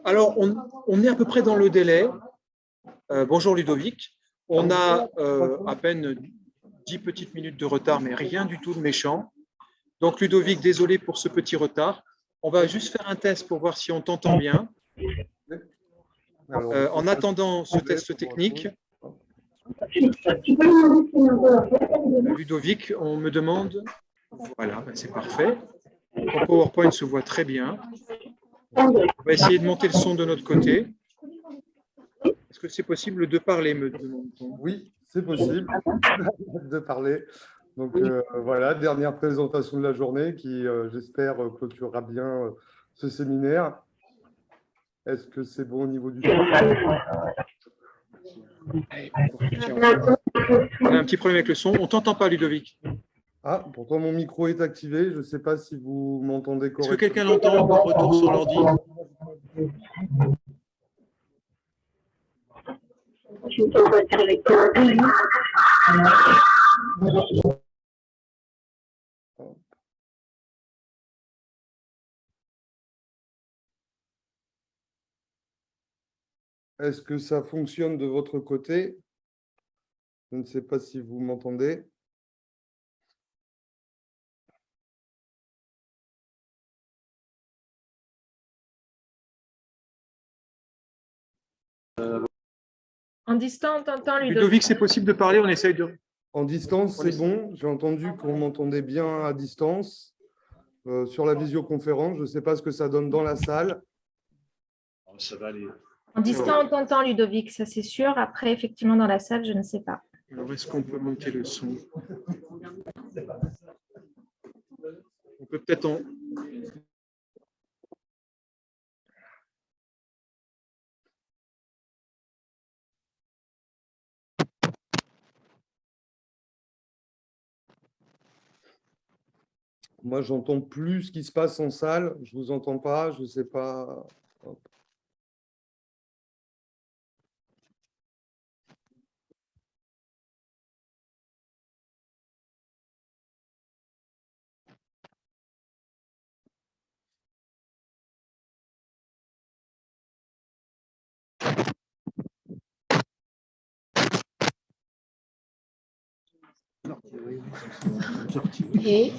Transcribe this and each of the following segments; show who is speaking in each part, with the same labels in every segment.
Speaker 1: Alors, on est à peu près dans le délai. Bonjour Ludovic. On a à peine 10 petites minutes de retard, mais rien du tout de méchant. Donc Ludovic, désolé pour ce petit retard. On va juste faire un test pour voir si on t'entend bien. En attendant ce test technique, Ludovic, on me demande, voilà, c'est parfait. Ton PowerPoint se voit très bien. On va essayer de monter le son de notre côté. Est-ce que c'est possible de parler, me demande-t-on?
Speaker 2: Oui, c'est possible de parler. Donc voilà, dernière présentation de la journée qui, j'espère, clôturera bien ce séminaire. Est-ce que c'est bon au niveau du son?
Speaker 1: On a un petit problème avec le son. On ne t'entend pas, Ludovic.
Speaker 2: Ah, pourtant mon micro est activé. Je ne sais pas si vous m'entendez correctement.
Speaker 1: Est-ce que quelqu'un l'entend? Retour sur l'ordi.
Speaker 2: Est-ce que ça fonctionne de votre côté? Je ne sais pas si vous m'entendez.
Speaker 3: En distance, on t'entend,
Speaker 1: Ludovic, c'est possible de parler, on essaye de…
Speaker 2: En distance, c'est bon. J'ai entendu qu'on m'entendait bien à distance sur la visioconférence. Je ne sais pas ce que ça donne dans la salle.
Speaker 4: Ça va aller.
Speaker 3: En distance, on t'entend, Ludovic, ça c'est sûr. Après, effectivement, dans la salle, je ne sais pas.
Speaker 1: Alors, est-ce qu'on peut monter le son? On peut peut-être en…
Speaker 2: Moi, j'entends plus ce qui se passe en salle. Je ne vous entends pas. Je ne sais pas. Hop.
Speaker 5: Et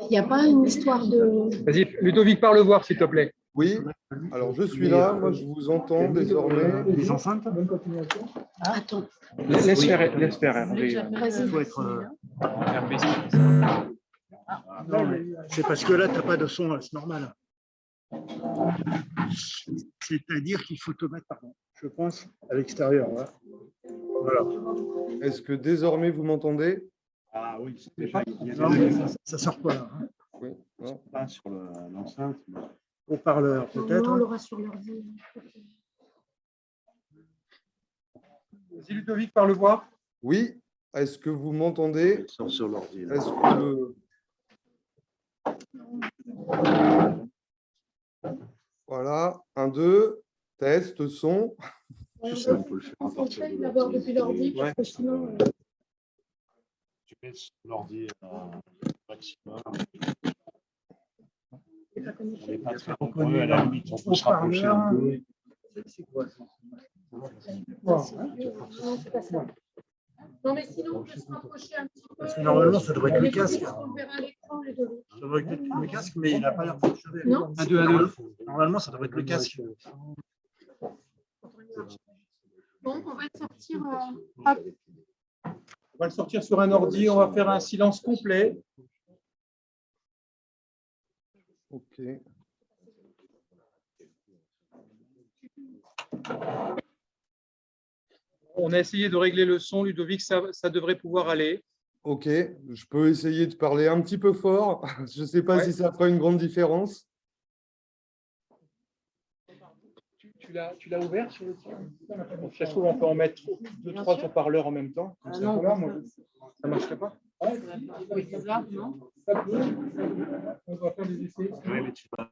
Speaker 5: il n'y a pas une histoire de…
Speaker 1: Vas-y, Ludovic, parle voir, s'il te plaît.
Speaker 2: Oui, alors je suis là. Moi, je vous entends désormais.
Speaker 4: Les enceintes?
Speaker 5: Attends.
Speaker 1: Laisse faire Hervé.
Speaker 4: Il faut être non, mais c'est parce que là, tu n'as pas de son, c'est normal. C'est-à-dire qu'il faut te mettre, pardon, je pense, à l'extérieur. Voilà.
Speaker 2: Est-ce que désormais vous m'entendez?
Speaker 4: Ah oui, c'est déjà. Ça ne sort pas là. Hein.
Speaker 2: Oui, non.
Speaker 4: Pas sur l'enceinte, mais au parleur peut-être.
Speaker 5: Non, on l'aura sur l'ordi.
Speaker 1: Vas-y, Ludovic, parle voir.
Speaker 2: Oui, est-ce que vous m'entendez?
Speaker 4: Sur l'ordi.
Speaker 2: Est-ce que… Voilà, 1, 2, test, son.
Speaker 4: Ça, on peut le faire à partir de
Speaker 5: D'abord depuis l'ordi, parce que sinon…
Speaker 4: Tu mets sur l'ordi maximum. On n'est pas très nombreux, à la limite, on peut se rapprocher un peu. C'est quoi ça?
Speaker 5: Non, c'est pas ça. Non, mais sinon, on peut se rapprocher un petit peu.
Speaker 4: Parce que normalement, ça devrait être le casque.
Speaker 5: On verra à l'écran, les deux.
Speaker 4: Ça devrait être le casque, mais il n'a pas l'air fonctionné.
Speaker 5: Non.
Speaker 4: 1, 2, 1, 2. Normalement, ça devrait être le casque.
Speaker 5: Bon, on va le sortir. Hop.
Speaker 1: On va le sortir sur un ordi, on va faire un silence complet.
Speaker 2: OK.
Speaker 1: On a essayé de régler le son, Ludovic, ça devrait pouvoir aller.
Speaker 2: OK, je peux essayer de parler un petit peu fort. Je ne sais pas si ça fera une grande différence.
Speaker 1: Tu l'as ouvert sur le site? Ça se trouve, on peut en mettre 2, 3 haut-parleurs en même temps. Ça ne marcherait pas?
Speaker 5: Oui, c'est ça, non?
Speaker 1: On va faire des essais.
Speaker 4: Oui, mais tu vas.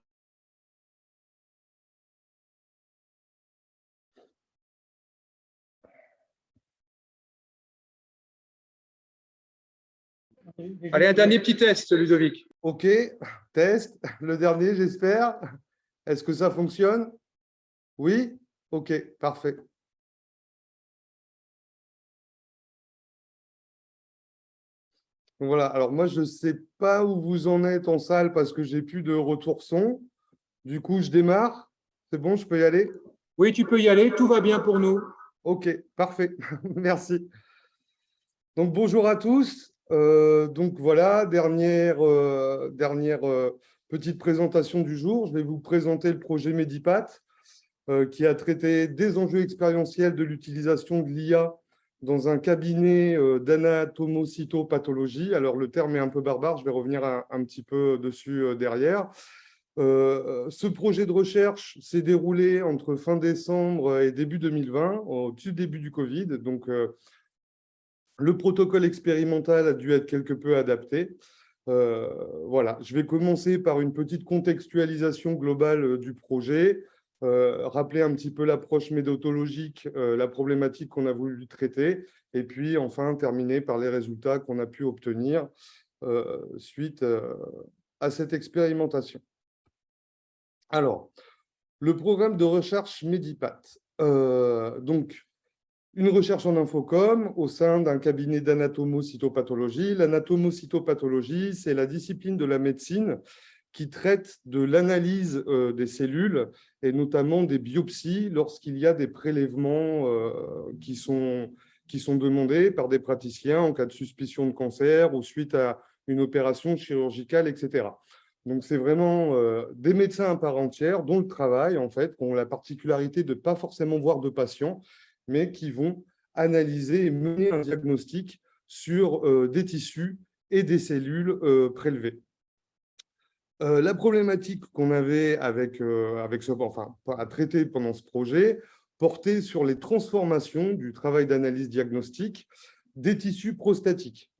Speaker 1: Allez, un dernier petit test, Ludovic.
Speaker 2: OK, test. Le dernier, j'espère. Est-ce que ça fonctionne? Oui? OK, parfait. Donc voilà, alors moi, je ne sais pas où vous en êtes en salle parce que j'ai plus de retour son. Du coup, je démarre. C'est bon, je peux y aller?
Speaker 1: Oui, tu peux y aller, tout va bien pour nous.
Speaker 2: OK, parfait. Merci. Donc, bonjour à tous. Donc, voilà, dernière petite présentation du jour. Je vais vous présenter le projet Medipat, qui a traité des enjeux expérientiels de l'utilisation de l'IA dans un cabinet d'anatomocytopathologie. Alors, le terme est un peu barbare, je vais revenir un petit peu dessus derrière. Ce projet de recherche s'est déroulé entre fin décembre et début 2020, au tout début du Covid. Donc, le protocole expérimental a dû être quelque peu adapté. Voilà, je vais commencer par une petite contextualisation globale du projet, rappeler un petit peu l'approche méthodologique, la problématique qu'on a voulu traiter, et puis enfin terminer par les résultats qu'on a pu obtenir suite à cette expérimentation. Alors, le programme de recherche Medipat. Donc, une recherche en infocom au sein d'un cabinet d'anatomocytopathologie. L'anatomocytopathologie, c'est la discipline de la médecine qui traite de l'analyse des cellules et notamment des biopsies lorsqu'il y a des prélèvements qui sont demandés par des praticiens en cas de suspicion de cancer ou suite à une opération chirurgicale, etc. Donc, c'est vraiment des médecins à part entière dont le travail, en fait, qui ont la particularité de ne pas forcément voir de patients, mais qui vont analyser et mener un diagnostic sur des tissus et des cellules prélevées. La problématique qu'on avait à traiter pendant ce projet portait sur les transformations du travail d'analyse diagnostique des tissus prostatiques.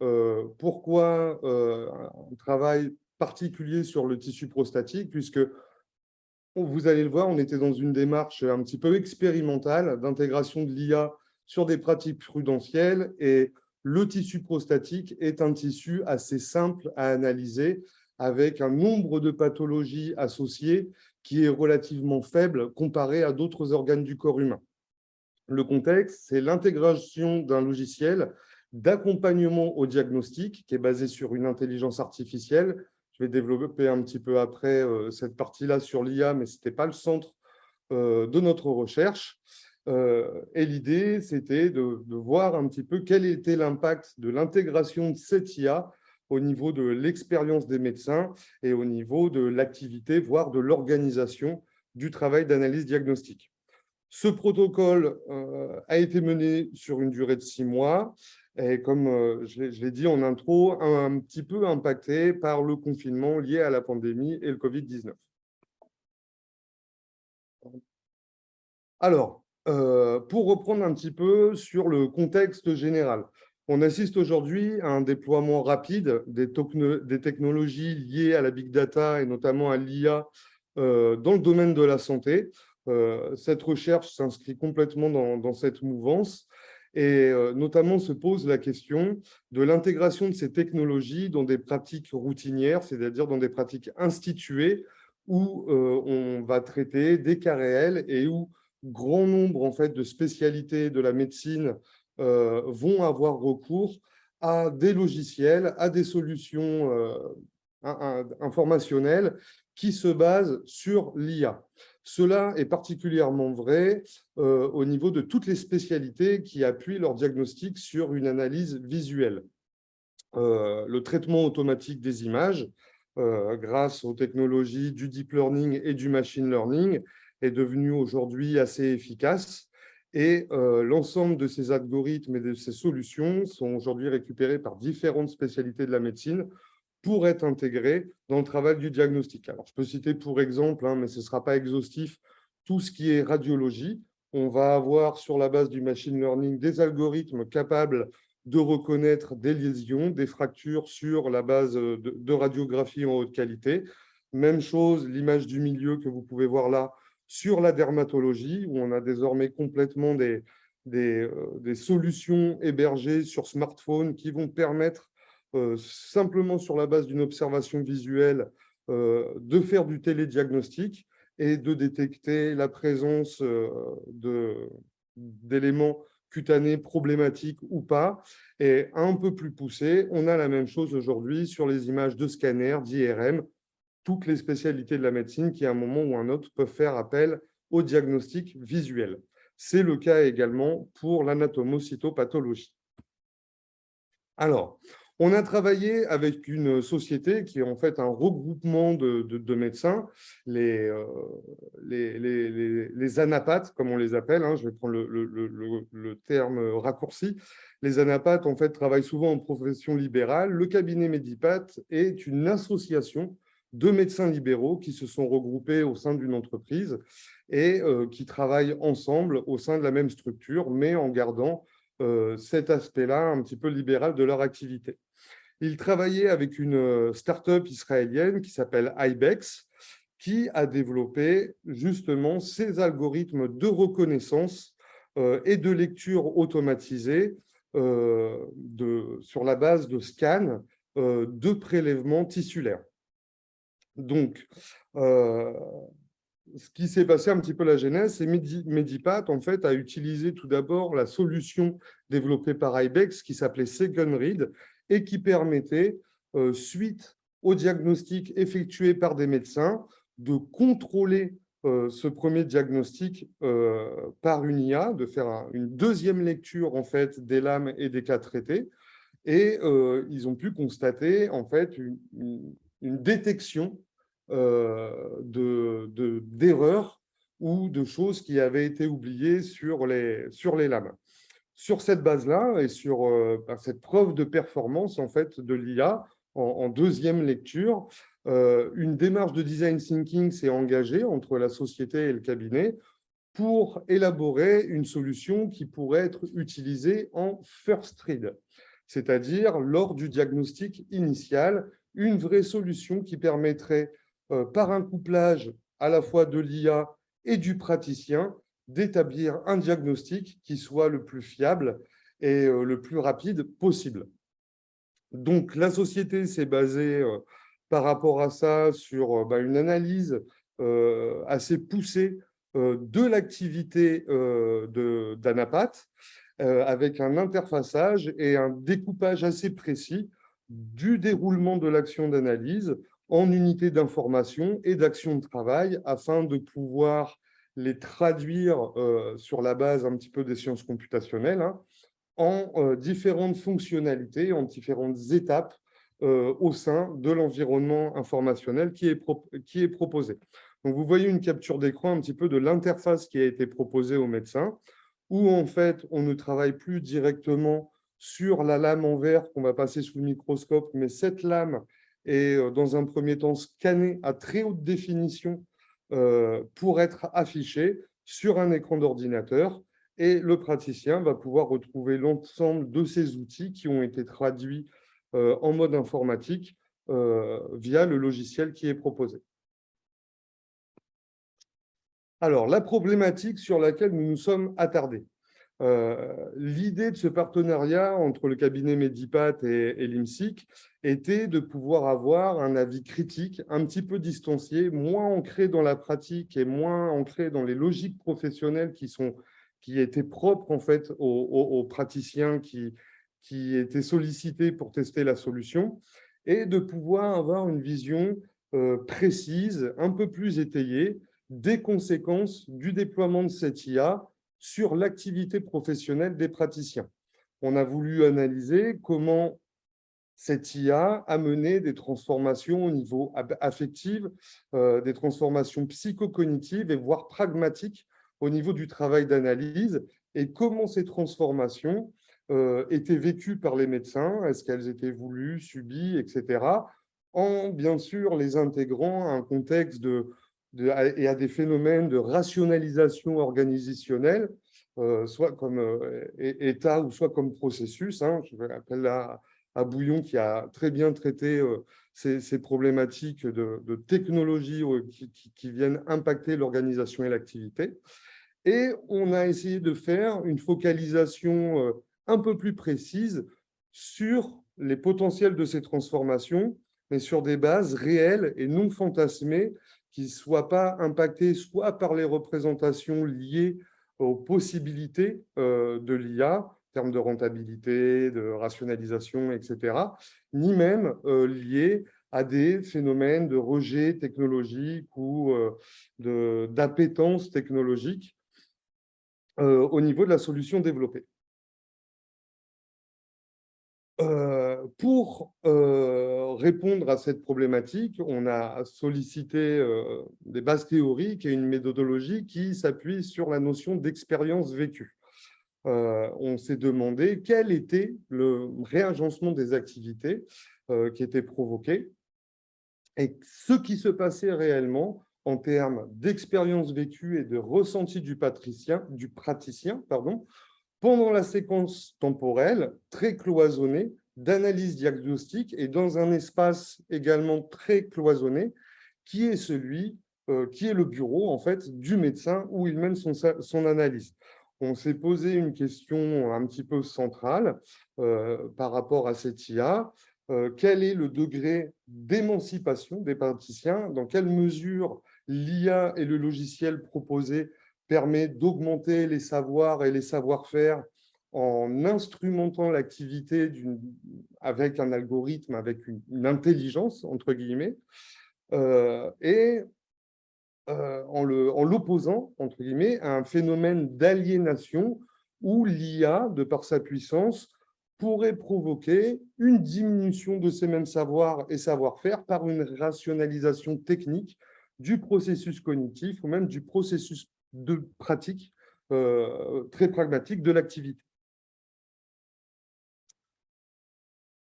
Speaker 2: Pourquoi un travail particulier sur le tissu prostatique? Puisque vous allez le voir, on était dans une démarche un petit peu expérimentale d'intégration de l'IA sur des pratiques prudentielles et le tissu prostatique est un tissu assez simple à analyser avec un nombre de pathologies associées qui est relativement faible comparé à d'autres organes du corps humain. Le contexte, c'est l'intégration d'un logiciel d'accompagnement au diagnostic qui est basé sur une intelligence artificielle. Je vais développer un petit peu après cette partie-là sur l'IA, mais ce n'était pas le centre de notre recherche. Et l'idée, c'était de voir un petit peu quel était l'impact de l'intégration de cette IA au niveau de l'expérience des médecins et au niveau de l'activité, voire de l'organisation du travail d'analyse diagnostique. Ce protocole a été mené sur une durée de 6 mois. Et comme je l'ai dit en intro, un petit peu impacté par le confinement lié à la pandémie et le Covid-19. Alors, pour reprendre un petit peu sur le contexte général, on assiste aujourd'hui à un déploiement rapide des technologies liées à la big data et notamment à l'IA dans le domaine de la santé. Cette recherche s'inscrit complètement dans cette mouvance. Et notamment se pose la question de l'intégration de ces technologies dans des pratiques routinières, c'est-à-dire dans des pratiques instituées où on va traiter des cas réels et où grand nombre en fait, de spécialités de la médecine vont avoir recours à des logiciels, à des solutions informationnelles qui se basent sur l'IA. Cela est particulièrement vrai au niveau de toutes les spécialités qui appuient leur diagnostic sur une analyse visuelle. Le traitement automatique des images, grâce aux technologies du deep learning et du machine learning, est devenu aujourd'hui assez efficace. Et l'ensemble de ces algorithmes et de ces solutions sont aujourd'hui récupérés par différentes spécialités de la médecine pour être intégrés dans le travail du diagnostic. Alors, je peux citer pour exemple, mais ce ne sera pas exhaustif, tout ce qui est radiologie. On va avoir sur la base du machine learning des algorithmes capables de reconnaître des lésions, des fractures sur la base de radiographie en haute qualité. Même chose, l'image du milieu que vous pouvez voir là sur la dermatologie, où on a désormais complètement des solutions hébergées sur smartphone qui vont permettre simplement sur la base d'une observation visuelle de faire du télédiagnostic et de détecter la présence d'éléments cutanés problématiques ou pas. Et un peu plus poussé, on a la même chose aujourd'hui sur les images de scanner, d'IRM, toutes les spécialités de la médecine qui, à un moment ou un autre, peuvent faire appel au diagnostic visuel. C'est le cas également pour l'anatomocytopathologie. Alors, on a travaillé avec une société qui est en fait un regroupement de médecins, les anapathes, comme on les appelle, hein, je vais prendre le terme raccourci. Les anapathes, en fait, travaillent souvent en profession libérale. Le cabinet Medipat est une association de médecins libéraux qui se sont regroupés au sein d'une entreprise et qui travaillent ensemble au sein de la même structure, mais en gardant cet aspect-là un petit peu libéral de leur activité. Ils travaillaient avec une start-up israélienne qui s'appelle Ibex, qui a développé justement ces algorithmes de reconnaissance et de lecture automatisée sur la base de scans de prélèvements tissulaires. Donc, ce qui s'est passé un petit peu la genèse, c'est Medipat en fait a utilisé tout d'abord la solution développée par Ibex qui s'appelait Second Read et qui permettait, suite au diagnostic effectué par des médecins, de contrôler ce premier diagnostic par une IA, de faire une deuxième lecture en fait des lames et des cas traités, et ils ont pu constater en fait une détection d'erreurs ou de choses qui avaient été oubliées sur les lames. Sur cette base-là et sur cette preuve de performance en fait, de l'IA en deuxième lecture, une démarche de design thinking s'est engagée entre la société et le cabinet pour élaborer une solution qui pourrait être utilisée en first read, c'est-à-dire lors du diagnostic initial, une vraie solution qui permettrait, par un couplage à la fois de l'IA et du praticien, d'établir un diagnostic qui soit le plus fiable et le plus rapide possible. Donc, la société s'est basée par rapport à ça sur une analyse assez poussée de l'activité d'Anapat, avec un interfaçage et un découpage assez précis du déroulement de l'action d'analyse en unités d'information et d'action de travail afin de pouvoir les traduire sur la base un petit peu des sciences computationnelles, hein, en différentes fonctionnalités, en différentes étapes au sein de l'environnement informationnel qui est proposé. Donc, vous voyez une capture d'écran un petit peu de l'interface qui a été proposée aux médecins, où en fait, on ne travaille plus directement sur la lame en verre qu'on va passer sous le microscope, mais cette lame est dans un premier temps scannée à très haute définition pour être affichée sur un écran d'ordinateur, et le praticien va pouvoir retrouver l'ensemble de ces outils qui ont été traduits en mode informatique via le logiciel qui est proposé. Alors, la problématique sur laquelle nous nous sommes attardés. L'idée de ce partenariat entre le cabinet Medipat et l'IMSIC était de pouvoir avoir un avis critique un petit peu distancié, moins ancré dans la pratique et moins ancré dans les logiques professionnelles qui étaient propres en fait aux praticiens qui étaient sollicités pour tester la solution, et de pouvoir avoir une vision précise, un peu plus étayée, des conséquences du déploiement de cette IA sur l'activité professionnelle des praticiens. On a voulu analyser comment cette IA a mené des transformations au niveau affectif, des transformations psychocognitives et voire pragmatiques au niveau du travail d'analyse, et comment ces transformations étaient vécues par les médecins, est-ce qu'elles étaient voulues, subies, etc., en bien sûr les intégrant à un contexte et à des phénomènes de rationalisation organisationnelle, soit comme état ou soit comme processus. Hein. Je rappelle là à Bouillon qui a très bien traité ces problématiques de technologie qui viennent impacter l'organisation et l'activité. Et on a essayé de faire une focalisation un peu plus précise sur les potentiels de ces transformations, mais sur des bases réelles et non fantasmées, qui ne soit pas impacté soit par les représentations liées aux possibilités de l'IA, en termes de rentabilité, de rationalisation, etc., ni même liées à des phénomènes de rejet technologique ou d'appétence technologique au niveau de la solution développée. Pour répondre à cette problématique, on a sollicité des bases théoriques et une méthodologie qui s'appuie sur la notion d'expérience vécue. On s'est demandé quel était le réagencement des activités qui étaient provoquées et ce qui se passait réellement en termes d'expérience vécue et de ressenti du praticien, pendant la séquence temporelle très cloisonnée d'analyse diagnostique et dans un espace également très cloisonné qui est qui est le bureau en fait du médecin où il mène son analyse. On s'est posé une question un petit peu centrale par rapport à cette IA. Quel est le degré d'émancipation des praticiens? Dans quelle mesure l'IA et le logiciel proposé permet d'augmenter les savoirs et les savoir-faire en instrumentant l'activité avec un algorithme, avec une intelligence, entre guillemets, et en l'opposant, entre guillemets, à un phénomène d'aliénation où l'IA, de par sa puissance, pourrait provoquer une diminution de ces mêmes savoirs et savoir-faire par une rationalisation technique du processus cognitif ou même du processus de pratique très pragmatique de l'activité.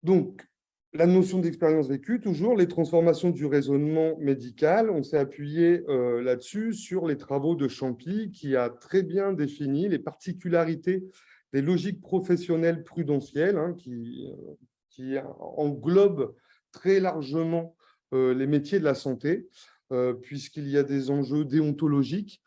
Speaker 2: Donc, la notion d'expérience vécue, toujours, les transformations du raisonnement médical, on s'est appuyé là-dessus sur les travaux de Champy qui a très bien défini les particularités des logiques professionnelles prudentielles qui englobent très largement les métiers de la santé, puisqu'il y a des enjeux déontologiques,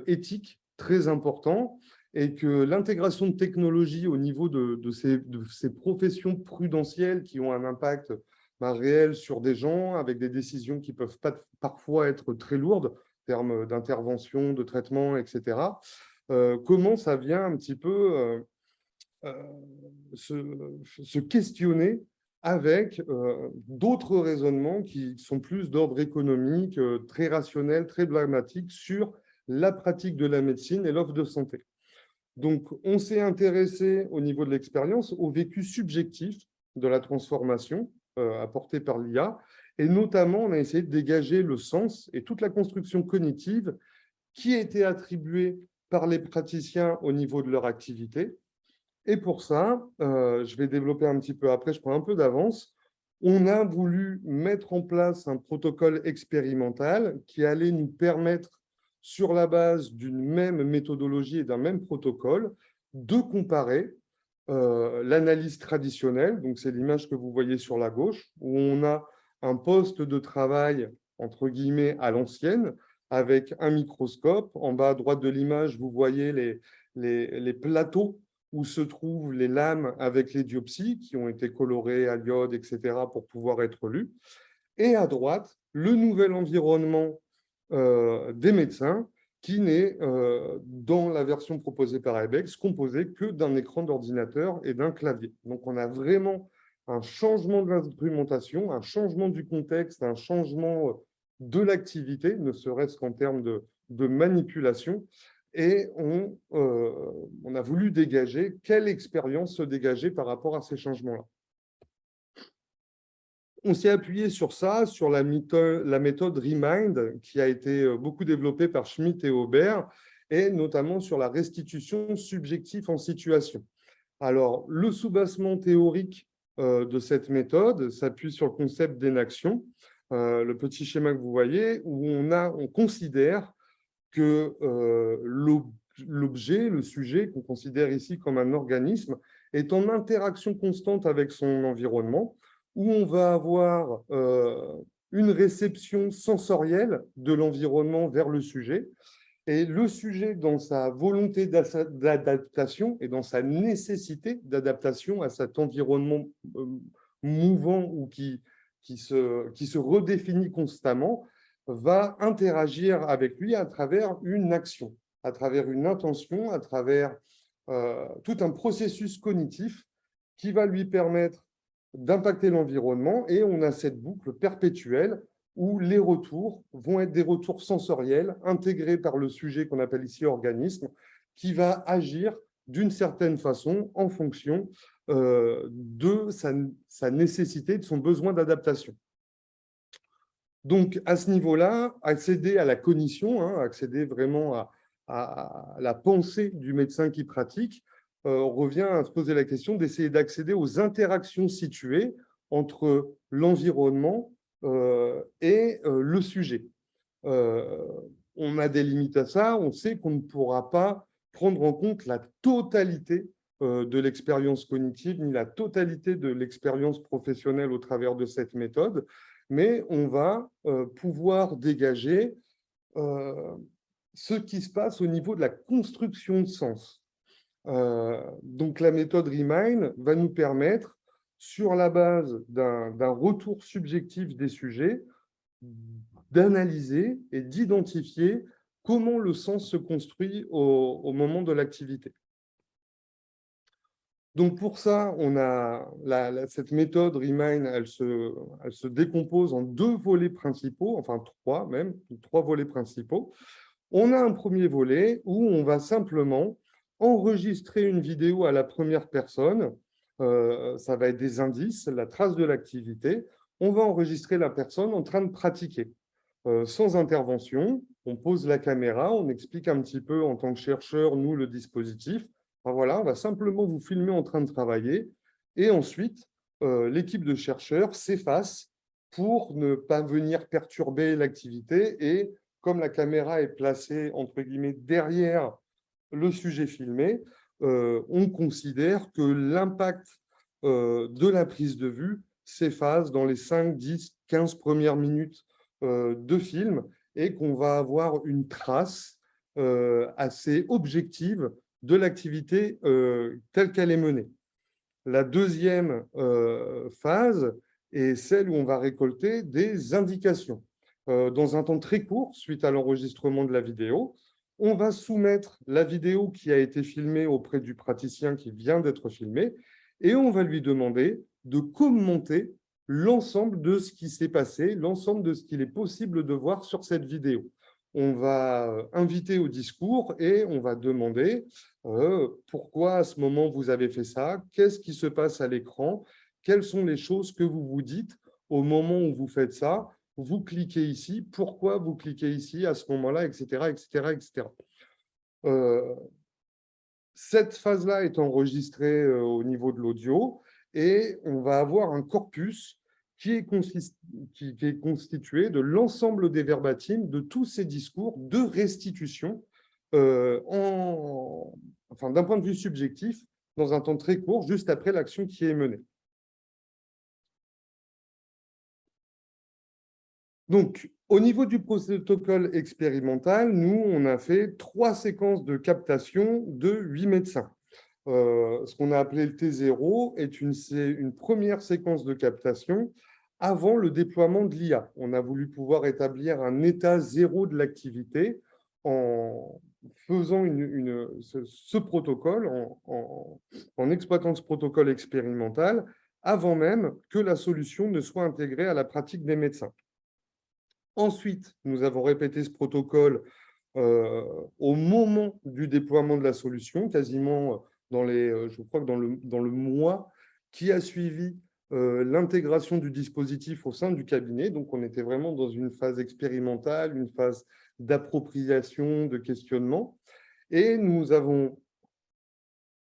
Speaker 2: éthiques très importants, et que l'intégration de technologies au niveau de ces professions prudentielles qui ont un impact réel sur des gens, avec des décisions qui peuvent parfois être très lourdes, en termes d'intervention, de traitement, etc., comment ça vient un petit peu se questionner avec d'autres raisonnements qui sont plus d'ordre économique, très rationnels, très pragmatiques sur la pratique de la médecine et l'offre de santé. Donc, on s'est intéressé au niveau de l'expérience au vécu subjectif de la transformation apportée par l'IA, et notamment, on a essayé de dégager le sens et toute la construction cognitive qui était attribuée par les praticiens au niveau de leur activité. Et pour ça, je vais développer un petit peu après, je prends un peu d'avance, on a voulu mettre en place un protocole expérimental qui allait nous permettre, sur la base d'une même méthodologie et d'un même protocole, de comparer l'analyse traditionnelle, donc c'est l'image que vous voyez sur la gauche, où on a un poste de travail, entre guillemets, à l'ancienne, avec un microscope. En bas à droite de l'image, vous voyez les plateaux où se trouvent les lames avec les diopsies qui ont été colorées à l'iode, etc., pour pouvoir être lues. Et à droite, le nouvel environnement des médecins qui n'est, dans la version proposée par Ibex, composé que d'un écran d'ordinateur et d'un clavier. Donc, on a vraiment un changement de l'instrumentation, un changement du contexte, un changement de l'activité, ne serait-ce qu'en termes de manipulation. Et on a voulu dégager quelle expérience se dégager par rapport à ces changements-là. On s'est appuyé sur ça, sur la méthode Remind, qui a été beaucoup développée par Schmitt et Aubert, et notamment sur la restitution subjective en situation. Alors, le soubassement théorique de cette méthode s'appuie sur le concept d'énaction, le petit schéma que vous voyez, où on considère que l'objet, le sujet, qu'on considère ici comme un organisme, est en interaction constante avec son environnement, où on va avoir une réception sensorielle de l'environnement vers le sujet, et le sujet, dans sa volonté d'adaptation et dans sa nécessité d'adaptation à cet environnement mouvant ou qui se redéfinit constamment, va interagir avec lui à travers une action, à travers une intention, à travers tout un processus cognitif qui va lui permettre d'impacter l'environnement. Et on a cette boucle perpétuelle où les retours vont être des retours sensoriels intégrés par le sujet qu'on appelle ici organisme, qui va agir d'une certaine façon en fonction de sa nécessité, de son besoin d'adaptation. Donc, à ce niveau-là, accéder à la cognition, accéder vraiment à la pensée du médecin qui pratique, revient à se poser la question d'essayer d'accéder aux interactions situées entre l'environnement et le sujet. On a des limites à ça, on sait qu'on ne pourra pas prendre en compte la totalité de l'expérience cognitive, ni la totalité de l'expérience professionnelle au travers de cette méthode, mais on va pouvoir dégager ce qui se passe au niveau de la construction de sens. Donc la méthode Remind va nous permettre, sur la base d'un retour subjectif des sujets, d'analyser et d'identifier comment le sens se construit au moment de l'activité. Donc pour ça, on a cette méthode Remind, elle se décompose en 2 volets principaux, enfin 3 même, 3 volets principaux. On a un premier volet où on va simplement enregistrer une vidéo à la première personne. Ça va être des indices, la trace de l'activité. On va enregistrer la personne en train de pratiquer. Sans intervention, on pose la caméra, on explique un petit peu en tant que chercheur, nous, le dispositif. Enfin, voilà, on va simplement vous filmer en train de travailler. Et ensuite, l'équipe de chercheurs s'efface pour ne pas venir perturber l'activité. Et comme la caméra est placée, entre guillemets, derrière le sujet filmé, on considère que l'impact de la prise de vue s'efface dans les 5, 10, 15 premières minutes de film et qu'on va avoir une trace assez objective de l'activité telle qu'elle est menée. La deuxième phase est celle où on va récolter des indications. Dans un temps très court, suite à l'enregistrement de la vidéo, on va soumettre la vidéo qui a été filmée auprès du praticien qui vient d'être filmé et on va lui demander de commenter l'ensemble de ce qui s'est passé, l'ensemble de ce qu'il est possible de voir sur cette vidéo. On va inviter au discours et on va demander pourquoi à ce moment vous avez fait ça, qu'est-ce qui se passe à l'écran, quelles sont les choses que vous vous dites au moment où vous faites ça, vous cliquez ici, pourquoi vous cliquez ici à ce moment-là, etc., etc., etc. Cette phase-là est enregistrée au niveau de l'audio et on va avoir un corpus qui est constitué de l'ensemble des verbatims de tous ces discours de restitution d'un point de vue subjectif dans un temps très court, juste après l'action qui est menée. Donc, au niveau du protocole expérimental, nous, on a fait 3 séquences de captation de 8 médecins. Ce qu'on a appelé le T0 est une première séquence de captation avant le déploiement de l'IA. On a voulu pouvoir établir un état zéro de l'activité en faisant ce protocole, en exploitant ce protocole expérimental, avant même que la solution ne soit intégrée à la pratique des médecins. Ensuite, nous avons répété ce protocole au moment du déploiement de la solution, quasiment je crois que dans le mois qui a suivi l'intégration du dispositif au sein du cabinet. Donc, on était vraiment dans une phase expérimentale, une phase d'appropriation, de questionnement. Et nous avons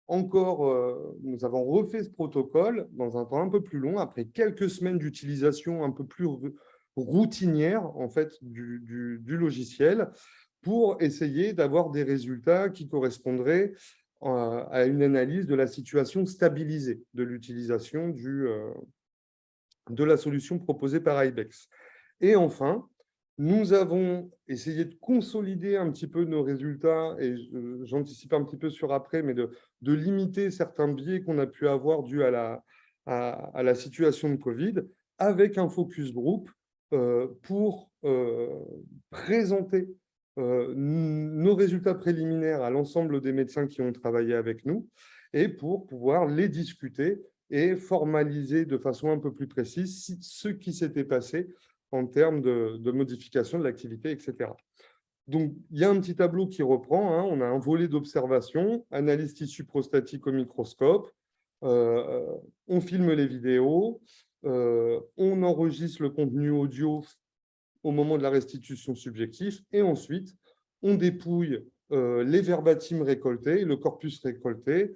Speaker 2: refait ce protocole dans un temps un peu plus long, après quelques semaines d'utilisation un peu plus routinière en fait, du logiciel, pour essayer d'avoir des résultats qui correspondraient à une analyse de la situation stabilisée de l'utilisation de la solution proposée par IBEX. Et enfin, nous avons essayé de consolider un petit peu nos résultats, et j'anticipe un petit peu sur après, mais de limiter certains biais qu'on a pu avoir dus à la situation de Covid, avec un focus group pour présenter nos résultats préliminaires à l'ensemble des médecins qui ont travaillé avec nous et pour pouvoir les discuter et formaliser de façon un peu plus précise ce qui s'était passé en termes de modification de l'activité, etc. Donc, il y a un petit tableau qui reprend. Hein, on a un volet d'observation, analyse tissu prostatique au microscope, on filme les vidéos, on enregistre le contenu audio au moment de la restitution subjective et ensuite, on dépouille les verbatims récoltés, le corpus récolté,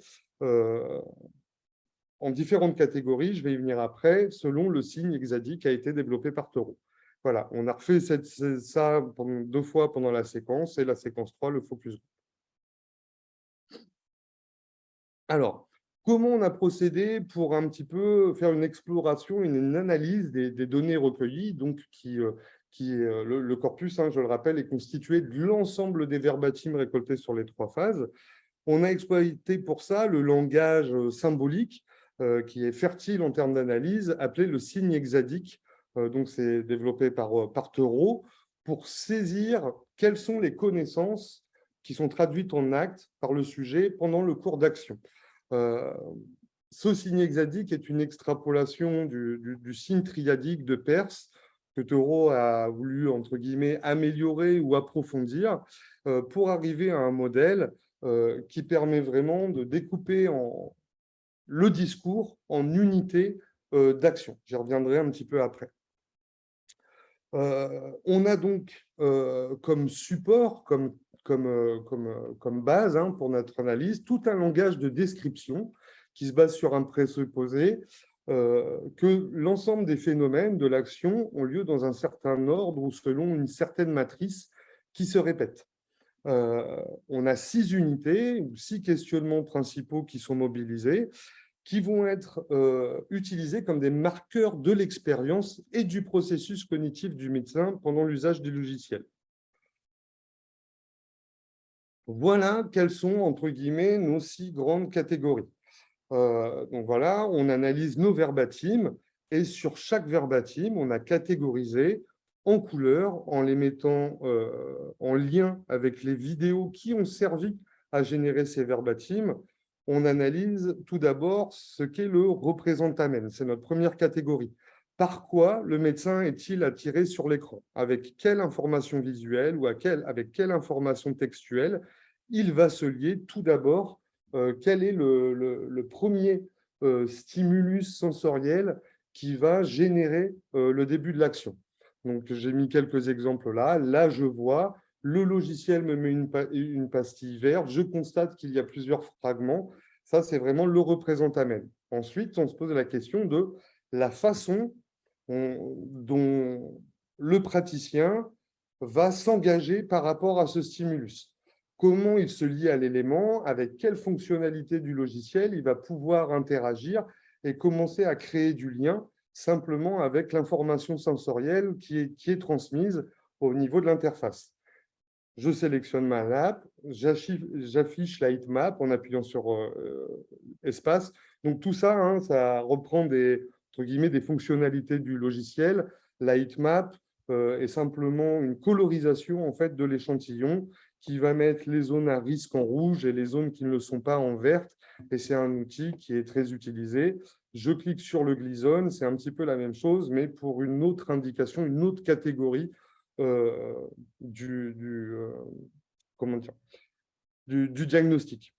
Speaker 2: en différentes catégories, je vais y venir après, selon le signe hexadique qui a été développé par Tereau. Voilà, on a refait ça 2 fois pendant la séquence et la séquence 3, le focus. Alors, comment on a procédé pour un petit peu faire une exploration, une analyse des données recueillies, donc le corpus, hein, je le rappelle, est constitué de l'ensemble des verbatims récoltés sur les 3 phases. On a exploité pour ça le langage symbolique qui est fertile en termes d'analyse, appelé le signe hexadique. Donc, c'est développé par Tereau pour saisir quelles sont les connaissances qui sont traduites en actes par le sujet pendant le cours d'action. Ce signe hexadique est une extrapolation du signe triadique de Peirce que Tereau a voulu, entre guillemets, améliorer ou approfondir pour arriver à un modèle qui permet vraiment de découper le discours en unités d'action. J'y reviendrai un petit peu après. On a donc comme support, comme base hein, pour notre analyse, tout un langage de description qui se base sur un présupposé que l'ensemble des phénomènes de l'action ont lieu dans un certain ordre ou selon une certaine matrice qui se répète. On a 6 unités, 6 questionnements principaux qui sont mobilisés, qui vont être utilisés comme des marqueurs de l'expérience et du processus cognitif du médecin pendant l'usage du logiciel. Voilà quelles sont, entre guillemets, nos 6 grandes catégories. Donc voilà, on analyse nos verbatims et sur chaque verbatim, on a catégorisé en couleur, en les mettant en lien avec les vidéos qui ont servi à générer ces verbatims. On analyse tout d'abord ce qu'est le représentamen. C'est notre première catégorie. Par quoi le médecin est-il attiré sur l'écran? Avec quelle information visuelle ou avec quelle information textuelle il va se lier tout d'abord? Quel est le premier stimulus sensoriel qui va générer le début de l'action? Donc, j'ai mis quelques exemples là. Là, je vois, le logiciel me met une pastille verte. Je constate qu'il y a plusieurs fragments. Ça, c'est vraiment le représentamen. Ensuite, on se pose la question de la façon dont le praticien va s'engager par rapport à ce stimulus. Comment il se lie à l'élément, avec quelle fonctionnalité du logiciel il va pouvoir interagir et commencer à créer du lien simplement avec l'information sensorielle qui est transmise au niveau de l'interface. Je sélectionne ma map, j'affiche la heatmap en appuyant sur espace. Donc tout ça, hein, ça reprend entre guillemets, des fonctionnalités du logiciel. La heatmap est simplement une colorisation en fait, de l'échantillon qui va mettre les zones à risque en rouge et les zones qui ne le sont pas en verte. Et c'est un outil qui est très utilisé. Je clique sur le Gleason, c'est un petit peu la même chose, mais pour une autre indication, une autre catégorie du diagnostic.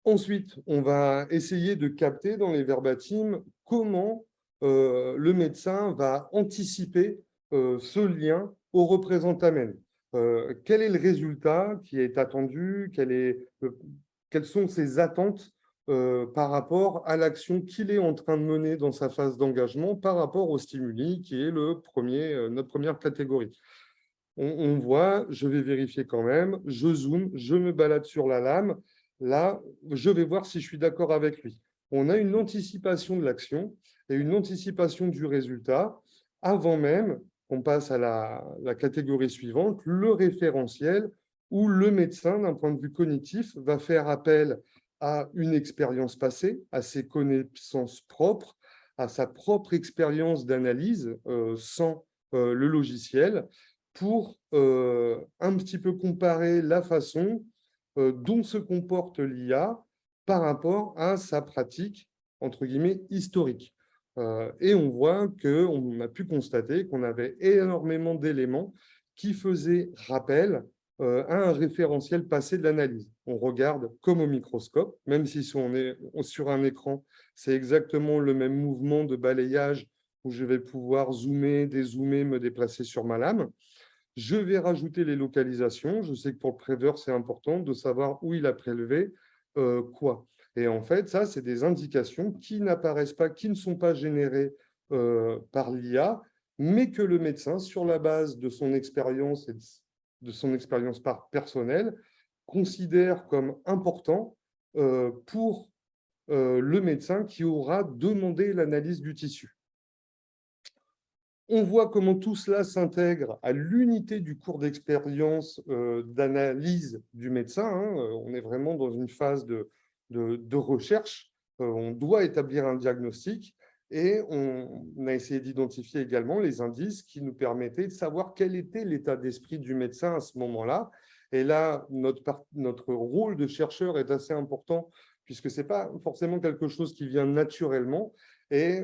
Speaker 2: Ensuite, on va essayer de capter dans les verbatims comment le médecin va anticiper ce lien au représentamen. Quel est le résultat qui est attendu? Quelles sont ses attentes par rapport à l'action qu'il est en train de mener dans sa phase d'engagement par rapport au stimuli qui est notre première catégorie. On voit, je vais vérifier quand même, je zoome, je me balade sur la lame. Là, je vais voir si je suis d'accord avec lui. On a une anticipation de l'action et une anticipation du résultat avant même qu'on passe à la catégorie suivante, le référentiel, où le médecin, d'un point de vue cognitif, va faire appel à une expérience passée, à ses connaissances propres, à sa propre expérience d'analyse sans le logiciel pour un petit peu comparer la façon dont se comporte l'IA par rapport à sa pratique, entre guillemets, historique. Et on voit qu'on a pu constater qu'on avait énormément d'éléments qui faisaient rappel à un référentiel passé de l'analyse. On regarde comme au microscope, même si on est sur un écran, c'est exactement le même mouvement de balayage où je vais pouvoir zoomer, dézoomer, me déplacer sur ma lame. Je vais rajouter les localisations. Je sais que pour le préleveur, c'est important de savoir où il a prélevé quoi. Et en fait, ça, c'est des indications qui n'apparaissent pas, qui ne sont pas générées par l'IA, mais que le médecin, sur la base de son expérience et de son expérience personnelle, considère comme important pour le médecin qui aura demandé l'analyse du tissu. On voit comment tout cela s'intègre à l'unité du cours d'expérience d'analyse du médecin. On est vraiment dans une phase de recherche. On doit établir un diagnostic et on a essayé d'identifier également les indices qui nous permettaient de savoir quel était l'état d'esprit du médecin à ce moment-là. Et là, notre rôle de chercheur est assez important puisque ce n'est pas forcément quelque chose qui vient naturellement. Et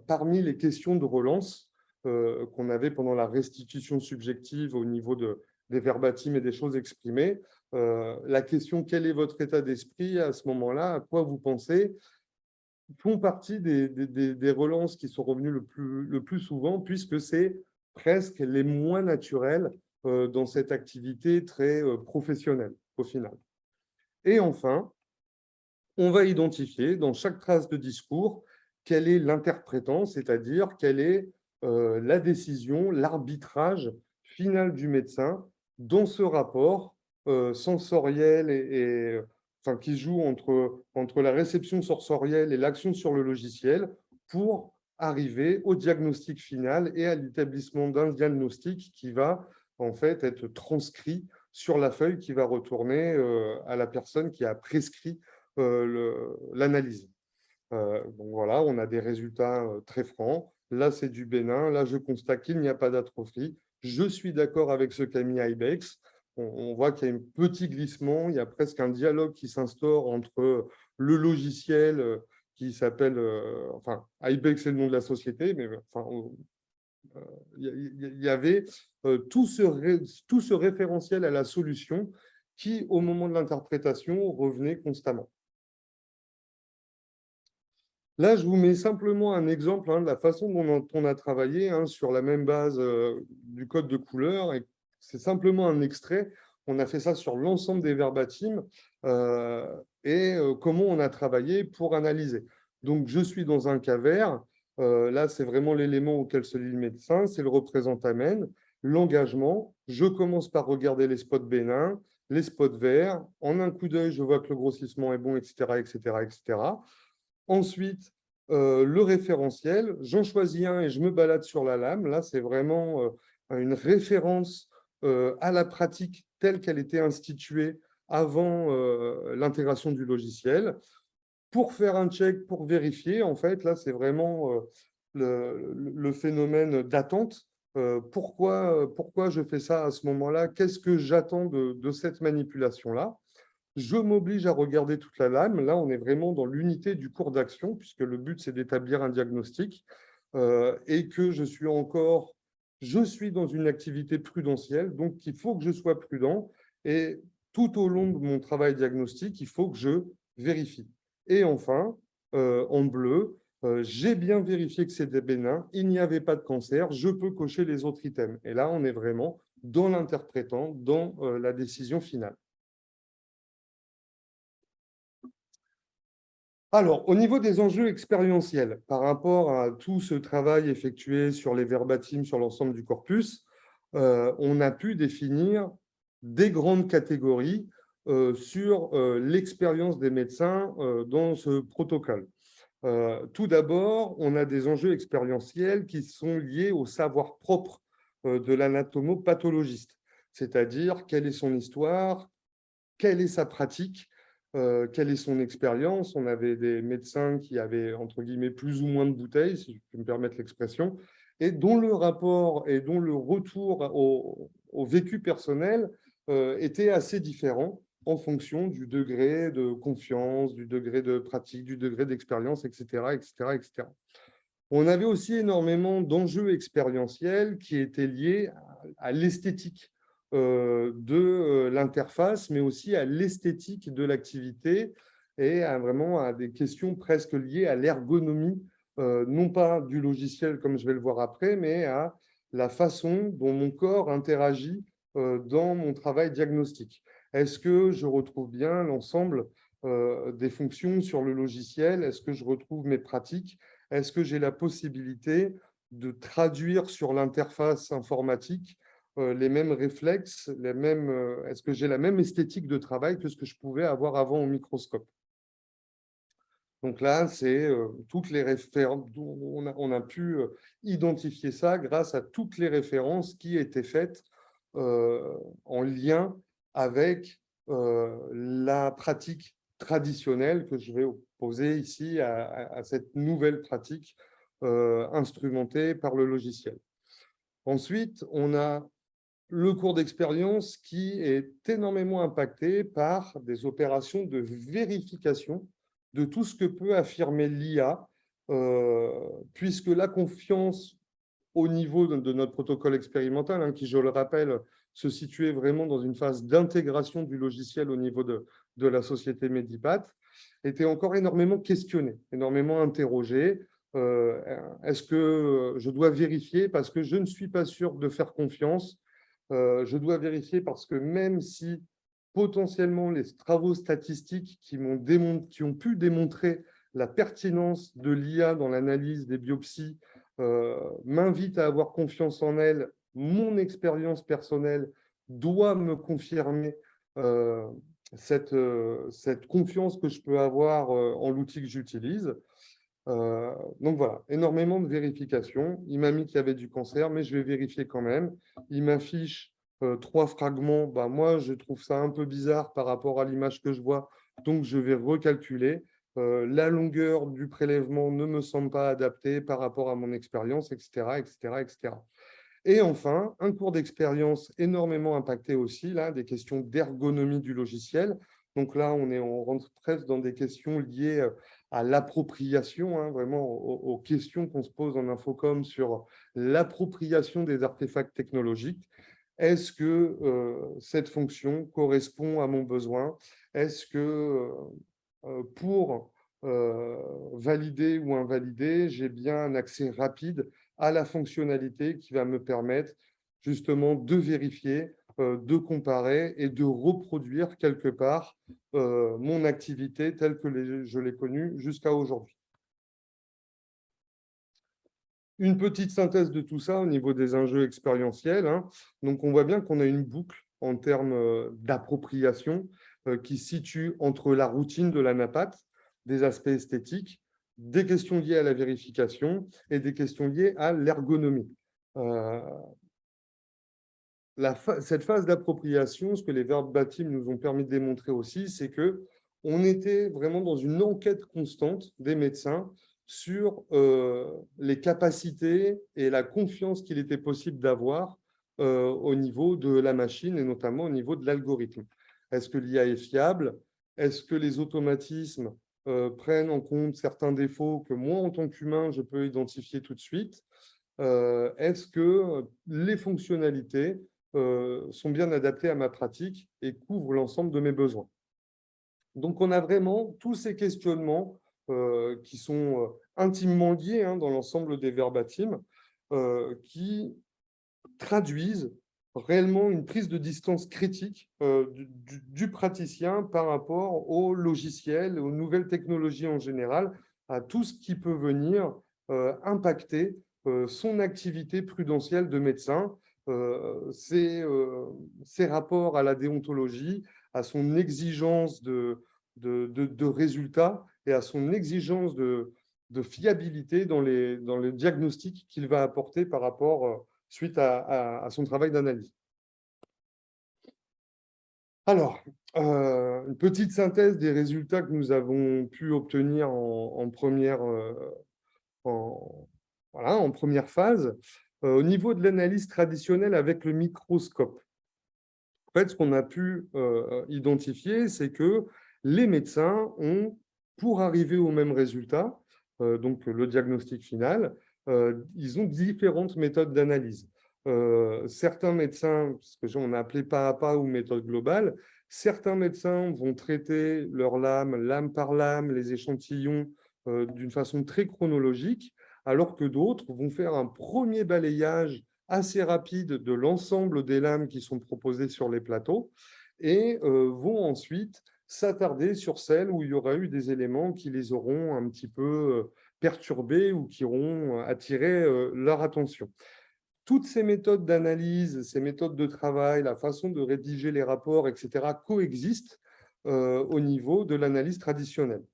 Speaker 2: parmi les questions de relance, qu'on avait pendant la restitution subjective au niveau des verbatims et des choses exprimées. La question « Quel est votre état d'esprit ?» à ce moment-là, à quoi vous pensez, font partie des relances qui sont revenues le plus souvent, puisque c'est presque les moins naturels dans cette activité très professionnelle, au final. Et enfin, on va identifier dans chaque trace de discours quel est l'interprétant, c'est-à-dire quelle est la décision, l'arbitrage final du médecin dans ce rapport sensoriel enfin, qui joue entre la réception sensorielle et l'action sur le logiciel pour arriver au diagnostic final et à l'établissement d'un diagnostic qui va en fait être transcrit sur la feuille qui va retourner à la personne qui a prescrit l'analyse. Donc voilà, on a des résultats très francs. Là, c'est du bénin. Là, je constate qu'il n'y a pas d'atrophie. Je suis d'accord avec ce qu'a mis Ibex. On voit qu'il y a un petit glissement. Il y a presque un dialogue qui s'instaure entre le logiciel qui s'appelle... enfin, Ibex, c'est le nom de la société, mais enfin, il y avait tout ce référentiel à la solution qui, au moment de l'interprétation, revenait constamment. Là, je vous mets simplement un exemple de la façon dont on a travaillé sur la même base du code de couleur. C'est simplement un extrait. On a fait ça sur l'ensemble des verbatims et comment on a travaillé pour analyser. Donc, je suis dans un cas vert. Là, c'est vraiment l'élément auquel se lie le médecin. C'est le représentamen, l'engagement. Je commence par regarder les spots bénins, les spots verts. En un coup d'œil, je vois que le grossissement est bon, etc., etc., etc. Ensuite, le référentiel, j'en choisis un et je me balade sur la lame. Là, c'est vraiment une référence à la pratique telle qu'elle était instituée avant l'intégration du logiciel. Pour faire un check, pour vérifier, en fait, là, c'est vraiment le phénomène d'attente. Pourquoi je fais ça à ce moment-là? Qu'est-ce que j'attends de cette manipulation-là? Je m'oblige à regarder toute la lame. Là, on est vraiment dans l'unité du cours d'action, puisque le but, c'est d'établir un diagnostic et que je suis dans une activité prudentielle, donc il faut que je sois prudent. Et tout au long de mon travail diagnostique, il faut que je vérifie. Et enfin, en bleu, j'ai bien vérifié que c'était bénin, il n'y avait pas de cancer, je peux cocher les autres items. Et là, on est vraiment dans l'interprétant, dans la décision finale. Alors, au niveau des enjeux expérientiels, par rapport à tout ce travail effectué sur les verbatims, sur l'ensemble du corpus, on a pu définir des grandes catégories sur l'expérience des médecins dans ce protocole. Tout d'abord, on a des enjeux expérientiels qui sont liés au savoir propre de l'anatomopathologiste, c'est-à-dire quelle est son histoire, quelle est sa pratique, quelle est son expérience. On avait des médecins qui avaient, entre guillemets, plus ou moins de bouteilles, si je peux me permettre l'expression, et dont le rapport et dont le retour au vécu personnel était assez différent en fonction du degré de confiance, du degré de pratique, du degré d'expérience, etc., etc., etc. On avait aussi énormément d'enjeux expérientiels qui étaient liés à l'esthétique de l'interface, mais aussi à l'esthétique de l'activité et vraiment à des questions presque liées à l'ergonomie, non pas du logiciel comme je vais le voir après, mais à la façon dont mon corps interagit dans mon travail diagnostique. Est-ce que je retrouve bien l'ensemble des fonctions sur le logiciel? Est-ce que je retrouve mes pratiques? Est-ce que j'ai la possibilité de traduire sur l'interface informatique les mêmes réflexes, est-ce que j'ai la même esthétique de travail que ce que je pouvais avoir avant au microscope? Donc là, c'est toutes les références, on a pu identifier ça grâce à toutes les références qui étaient faites en lien avec la pratique traditionnelle que je vais opposer ici à cette nouvelle pratique instrumentée par le logiciel. Ensuite, on a le cours d'expérience qui est énormément impacté par des opérations de vérification de tout ce que peut affirmer l'IA, puisque la confiance au niveau de notre protocole expérimental, hein, qui, je le rappelle, se situait vraiment dans une phase d'intégration du logiciel au niveau de la société Medipat, était encore énormément questionnée, énormément interrogée. Est-ce que je dois vérifier parce que je ne suis pas sûr de faire confiance? Je dois vérifier parce que même si potentiellement les travaux statistiques qui ont pu démontrer la pertinence de l'IA dans l'analyse des biopsies m'invitent à avoir confiance en elle, mon expérience personnelle doit me confirmer cette confiance que je peux avoir en l'outil que j'utilise. Donc voilà, énormément de vérifications. Il m'a mis qu'il y avait du cancer, mais je vais vérifier quand même. Il m'affiche 3 fragments. Bah, moi, je trouve ça un peu bizarre par rapport à l'image que je vois, donc je vais recalculer. La longueur du prélèvement ne me semble pas adaptée par rapport à mon expérience, etc., etc., etc. Et enfin, un cours d'expérience énormément impacté aussi, là, des questions d'ergonomie du logiciel. Donc là, on rentre presque dans des questions liées à l'appropriation, hein, vraiment aux questions qu'on se pose en Infocom sur l'appropriation des artefacts technologiques. Est-ce que cette fonction correspond à mon besoin? Est-ce que pour valider ou invalider, j'ai bien un accès rapide à la fonctionnalité qui va me permettre justement de vérifier, de comparer et de reproduire quelque part mon activité telle que je l'ai connue jusqu'à aujourd'hui. Une petite synthèse de tout ça au niveau des enjeux expérientiels, hein. Donc, on voit bien qu'on a une boucle en termes d'appropriation qui se situe entre la routine de la NAPAT, des aspects esthétiques, des questions liées à la vérification et des questions liées à l'ergonomie. Cette phase d'appropriation, ce que les verbatim nous ont permis de démontrer aussi, c'est qu'on était vraiment dans une enquête constante des médecins sur les capacités et la confiance qu'il était possible d'avoir au niveau de la machine et notamment au niveau de l'algorithme. Est-ce que l'IA est fiable? Est-ce que les automatismes prennent en compte certains défauts que moi, en tant qu'humain, je peux identifier tout de suite? Est-ce que les fonctionnalités sont bien adaptées à ma pratique et couvrent l'ensemble de mes besoins? Donc, on a vraiment tous ces questionnements qui sont intimement liés hein, dans l'ensemble des verbatim, qui traduisent réellement une prise de distance critique du praticien par rapport au logiciel, aux nouvelles technologies en général, à tout ce qui peut venir impacter son activité prudentielle de médecin, ses rapports à la déontologie, à son exigence de résultats et à son exigence de fiabilité dans les diagnostics qu'il va apporter par rapport suite à son travail d'analyse. Alors, une petite synthèse des résultats que nous avons pu obtenir en Voilà, en première phase, au niveau de l'analyse traditionnelle avec le microscope. En fait, ce qu'on a pu identifier, c'est que les médecins ont, pour arriver au même résultat, donc le diagnostic final, ils ont différentes méthodes d'analyse. Certains médecins, ce qu'on a appelé pas à pas ou méthode globale, certains médecins vont traiter leur lame par lame, les échantillons d'une façon très chronologique, alors que d'autres vont faire un premier balayage assez rapide de l'ensemble des lames qui sont proposées sur les plateaux et vont ensuite s'attarder sur celles où il y aura eu des éléments qui les auront un petit peu perturbés ou qui auront attiré leur attention. Toutes ces méthodes d'analyse, ces méthodes de travail, la façon de rédiger les rapports, etc., coexistent au niveau de l'analyse traditionnelle.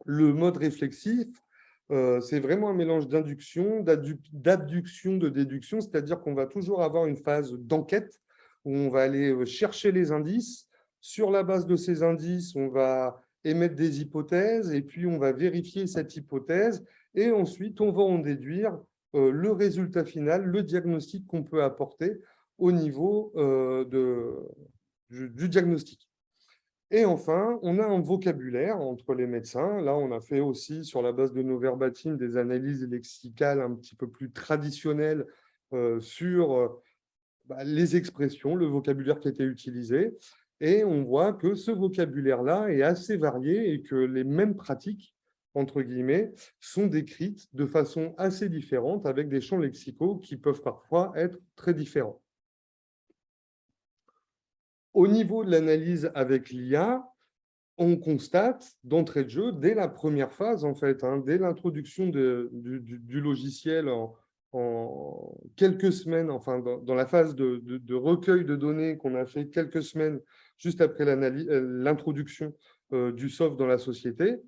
Speaker 2: Le mode réflexif, c'est vraiment un mélange d'induction, d'abduction, de déduction, c'est-à-dire qu'on va toujours avoir une phase d'enquête où on va aller chercher les indices. Sur la base de ces indices, on va émettre des hypothèses et puis on va vérifier cette hypothèse et ensuite on va en déduire le résultat final, le diagnostic qu'on peut apporter au niveau du diagnostic. Et enfin, on a un vocabulaire entre les médecins. Là, on a fait aussi, sur la base de nos verbatims, des analyses lexicales un petit peu plus traditionnelles sur les expressions, le vocabulaire qui était utilisé. Et on voit que ce vocabulaire-là est assez varié et que les mêmes pratiques, entre guillemets, sont décrites de façon assez différente avec des champs lexicaux qui peuvent parfois être très différents. Au niveau de l'analyse avec l'IA, on constate d'entrée de jeu, dès la première phase, en fait, dès l'introduction du logiciel en quelques semaines, enfin, dans la phase de recueil de données qu'on a fait quelques semaines juste après l'introduction du soft dans la société,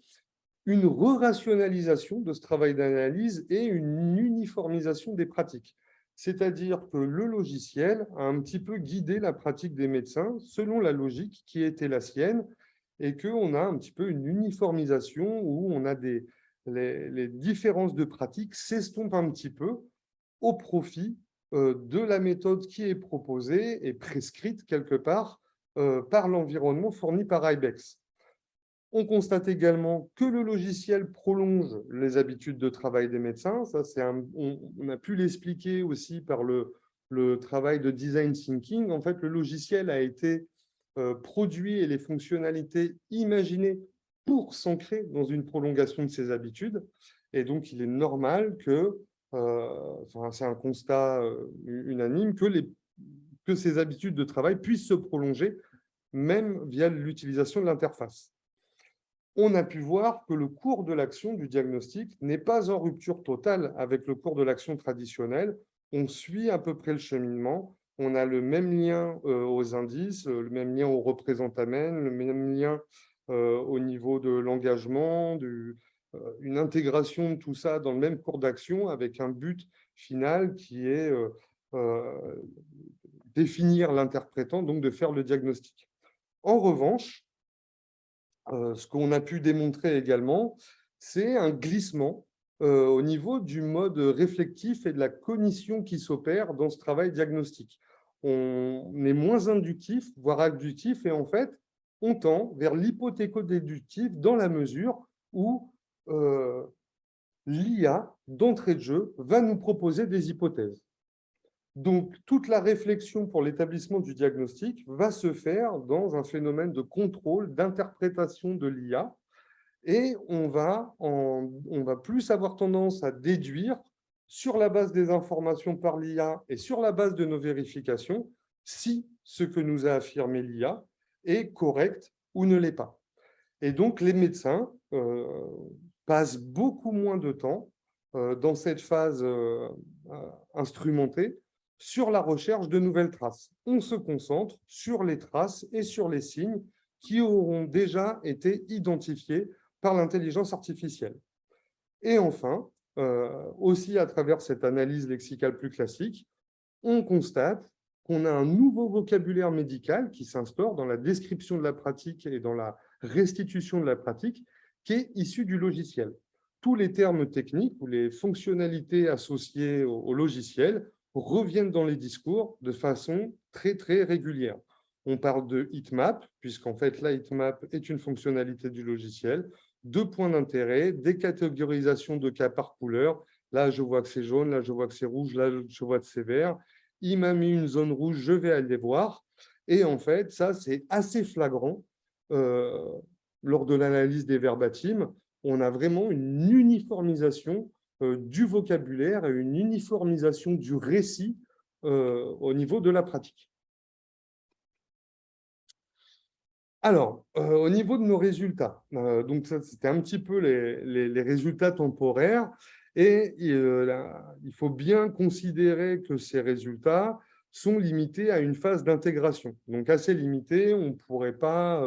Speaker 2: une re-rationalisation de ce travail d'analyse et une uniformisation des pratiques. C'est-à-dire que le logiciel a un petit peu guidé la pratique des médecins selon la logique qui était la sienne et qu'on a un petit peu une uniformisation où on a les différences de pratique s'estompent un petit peu au profit de la méthode qui est proposée et prescrite quelque part par l'environnement fourni par IBEX. On constate également que le logiciel prolonge les habitudes de travail des médecins. Ça, on a pu l'expliquer aussi par le travail de design thinking. En fait, le logiciel a été produit et les fonctionnalités imaginées pour s'ancrer dans une prolongation de ces habitudes. Et donc, il est normal que, c'est un constat unanime, que ces habitudes de travail puissent se prolonger, même via l'utilisation de l'interface. On a pu voir que le cours de l'action du diagnostic n'est pas en rupture totale avec le cours de l'action traditionnelle. On suit à peu près le cheminement. On a le même lien aux indices, le même lien aux représentamènes, le même lien au niveau de l'engagement, une intégration de tout ça dans le même cours d'action avec un but final qui est définir l'interprétant, donc de faire le diagnostic. En revanche, ce qu'on a pu démontrer également, c'est un glissement au niveau du mode réflectif et de la cognition qui s'opère dans ce travail diagnostique. On est moins inductif, voire abductif, et en fait, on tend vers l'hypothéco-déductif dans la mesure où l'IA, d'entrée de jeu, va nous proposer des hypothèses. Donc, toute la réflexion pour l'établissement du diagnostic va se faire dans un phénomène de contrôle, d'interprétation de l'IA, et on va plus avoir tendance à déduire sur la base des informations par l'IA et sur la base de nos vérifications si ce que nous a affirmé l'IA est correct ou ne l'est pas. Et donc, les médecins passent beaucoup moins de temps dans cette phase instrumentée sur la recherche de nouvelles traces. On se concentre sur les traces et sur les signes qui auront déjà été identifiés par l'intelligence artificielle. Et enfin, aussi à travers cette analyse lexicale plus classique, on constate qu'on a un nouveau vocabulaire médical qui s'instaure dans la description de la pratique et dans la restitution de la pratique qui est issu du logiciel. tous les termes techniques ou les fonctionnalités associées au logiciel reviennent dans les discours de façon très, très régulière. On parle de heatmap, puisqu'en fait, la heatmap est une fonctionnalité du logiciel, de points d'intérêt, des catégorisations de cas par couleur. Là, je vois que c'est jaune, là, je vois que c'est rouge, là, je vois que c'est vert. Il m'a mis une zone rouge, je vais aller voir. Et en fait, ça, c'est assez flagrant lors de l'analyse des verbatims. On a vraiment une uniformisation du vocabulaire et une uniformisation du récit au niveau de la pratique. Alors, au niveau de nos résultats, donc ça, c'était un petit peu les résultats temporaires, et il faut bien considérer que ces résultats sont limités à une phase d'intégration. Donc, assez limités, on ne pourrait pas,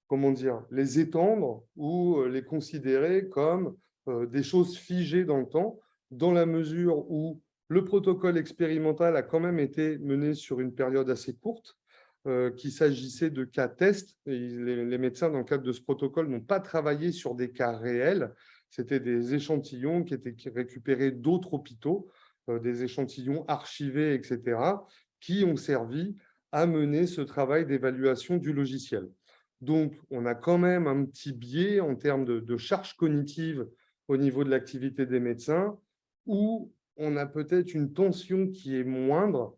Speaker 2: comment dire, les étendre ou les considérer comme des choses figées dans le temps, dans la mesure où le protocole expérimental a quand même été mené sur une période assez courte, qu'il s'agissait de cas tests. Les médecins, dans le cadre de ce protocole, n'ont pas travaillé sur des cas réels. C'était des échantillons qui étaient récupérés d'autres hôpitaux, des échantillons archivés, etc., qui ont servi à mener ce travail d'évaluation du logiciel. Donc, on a quand même un petit biais en termes de charge cognitive au niveau de l'activité des médecins, où on a peut-être une tension qui est moindre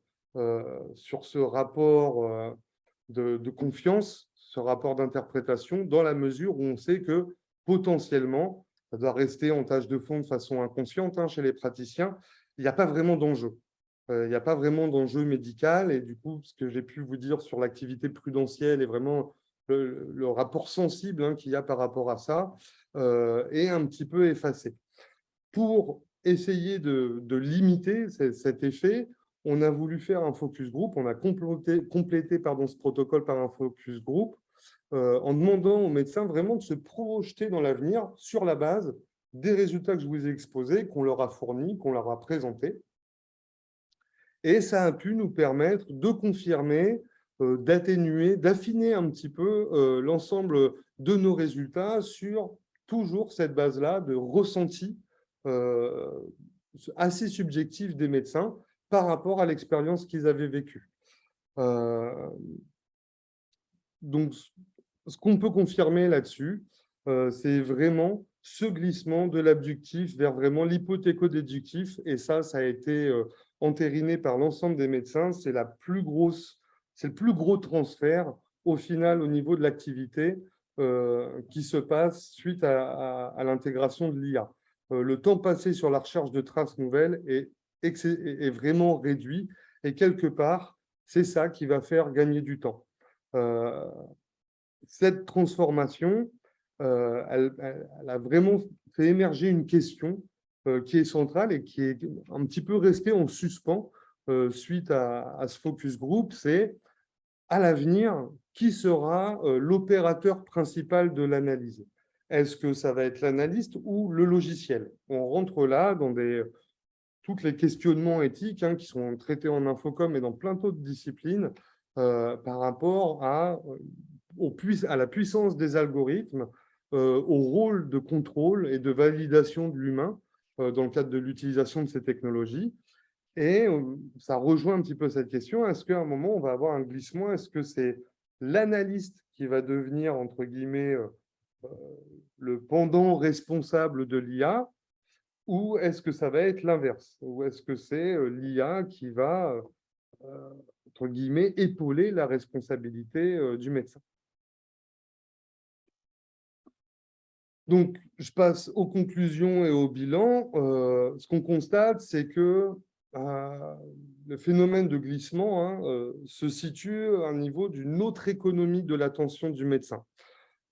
Speaker 2: sur ce rapport de confiance, ce rapport d'interprétation, dans la mesure où on sait que potentiellement, ça doit rester en tâche de fond de façon inconsciente chez les praticiens, il n'y a pas vraiment d'enjeu. Il n'y a pas vraiment d'enjeu médical, et du coup, ce que j'ai pu vous dire sur l'activité prudentielle et vraiment le rapport sensible qu'il y a par rapport à ça est un petit peu effacé. Pour essayer de limiter cet effet, on a voulu faire un focus group, on a complété ce protocole par un focus group en demandant aux médecins vraiment de se projeter dans l'avenir sur la base des résultats que je vous ai exposés, qu'on leur a fournis, qu'on leur a présentés. Et ça a pu nous permettre de confirmer, d'atténuer, d'affiner un petit peu l'ensemble de nos résultats sur toujours cette base-là de ressenti assez subjectif des médecins par rapport à l'expérience qu'ils avaient vécue. Donc, ce qu'on peut confirmer là-dessus, c'est vraiment ce glissement de l'abductif vers vraiment l'hypothéco-déductif, et ça a été entériné par l'ensemble des médecins. C'est le plus gros transfert au final au niveau de l'activité qui se passe suite à l'intégration de l'IA. Le temps passé sur la recherche de traces nouvelles est vraiment réduit, et quelque part, c'est ça qui va faire gagner du temps. Cette transformation, elle a vraiment fait émerger une question qui est centrale et qui est un petit peu restée en suspens suite à ce focus group, c'est à l'avenir, qui sera l'opérateur principal de l'analyse? Est-ce que ça va être l'analyste ou le logiciel? On rentre là dans tous les questionnements éthiques qui sont traités en infocom et dans plein d'autres disciplines par rapport à la puissance des algorithmes, au rôle de contrôle et de validation de l'humain dans le cadre de l'utilisation de ces technologies. Et ça rejoint un petit peu cette question, est-ce qu'à un moment, on va avoir un glissement? Est-ce que c'est l'analyste qui va devenir, entre guillemets, le pendant responsable de l'IA, ou est-ce que ça va être l'inverse? Ou est-ce que c'est l'IA qui va, entre guillemets, épauler la responsabilité du médecin? Donc, je passe aux conclusions et au bilan. Ce qu'on constate, c'est que le phénomène de glissement se situe à un niveau d'une autre économie de l'attention du médecin.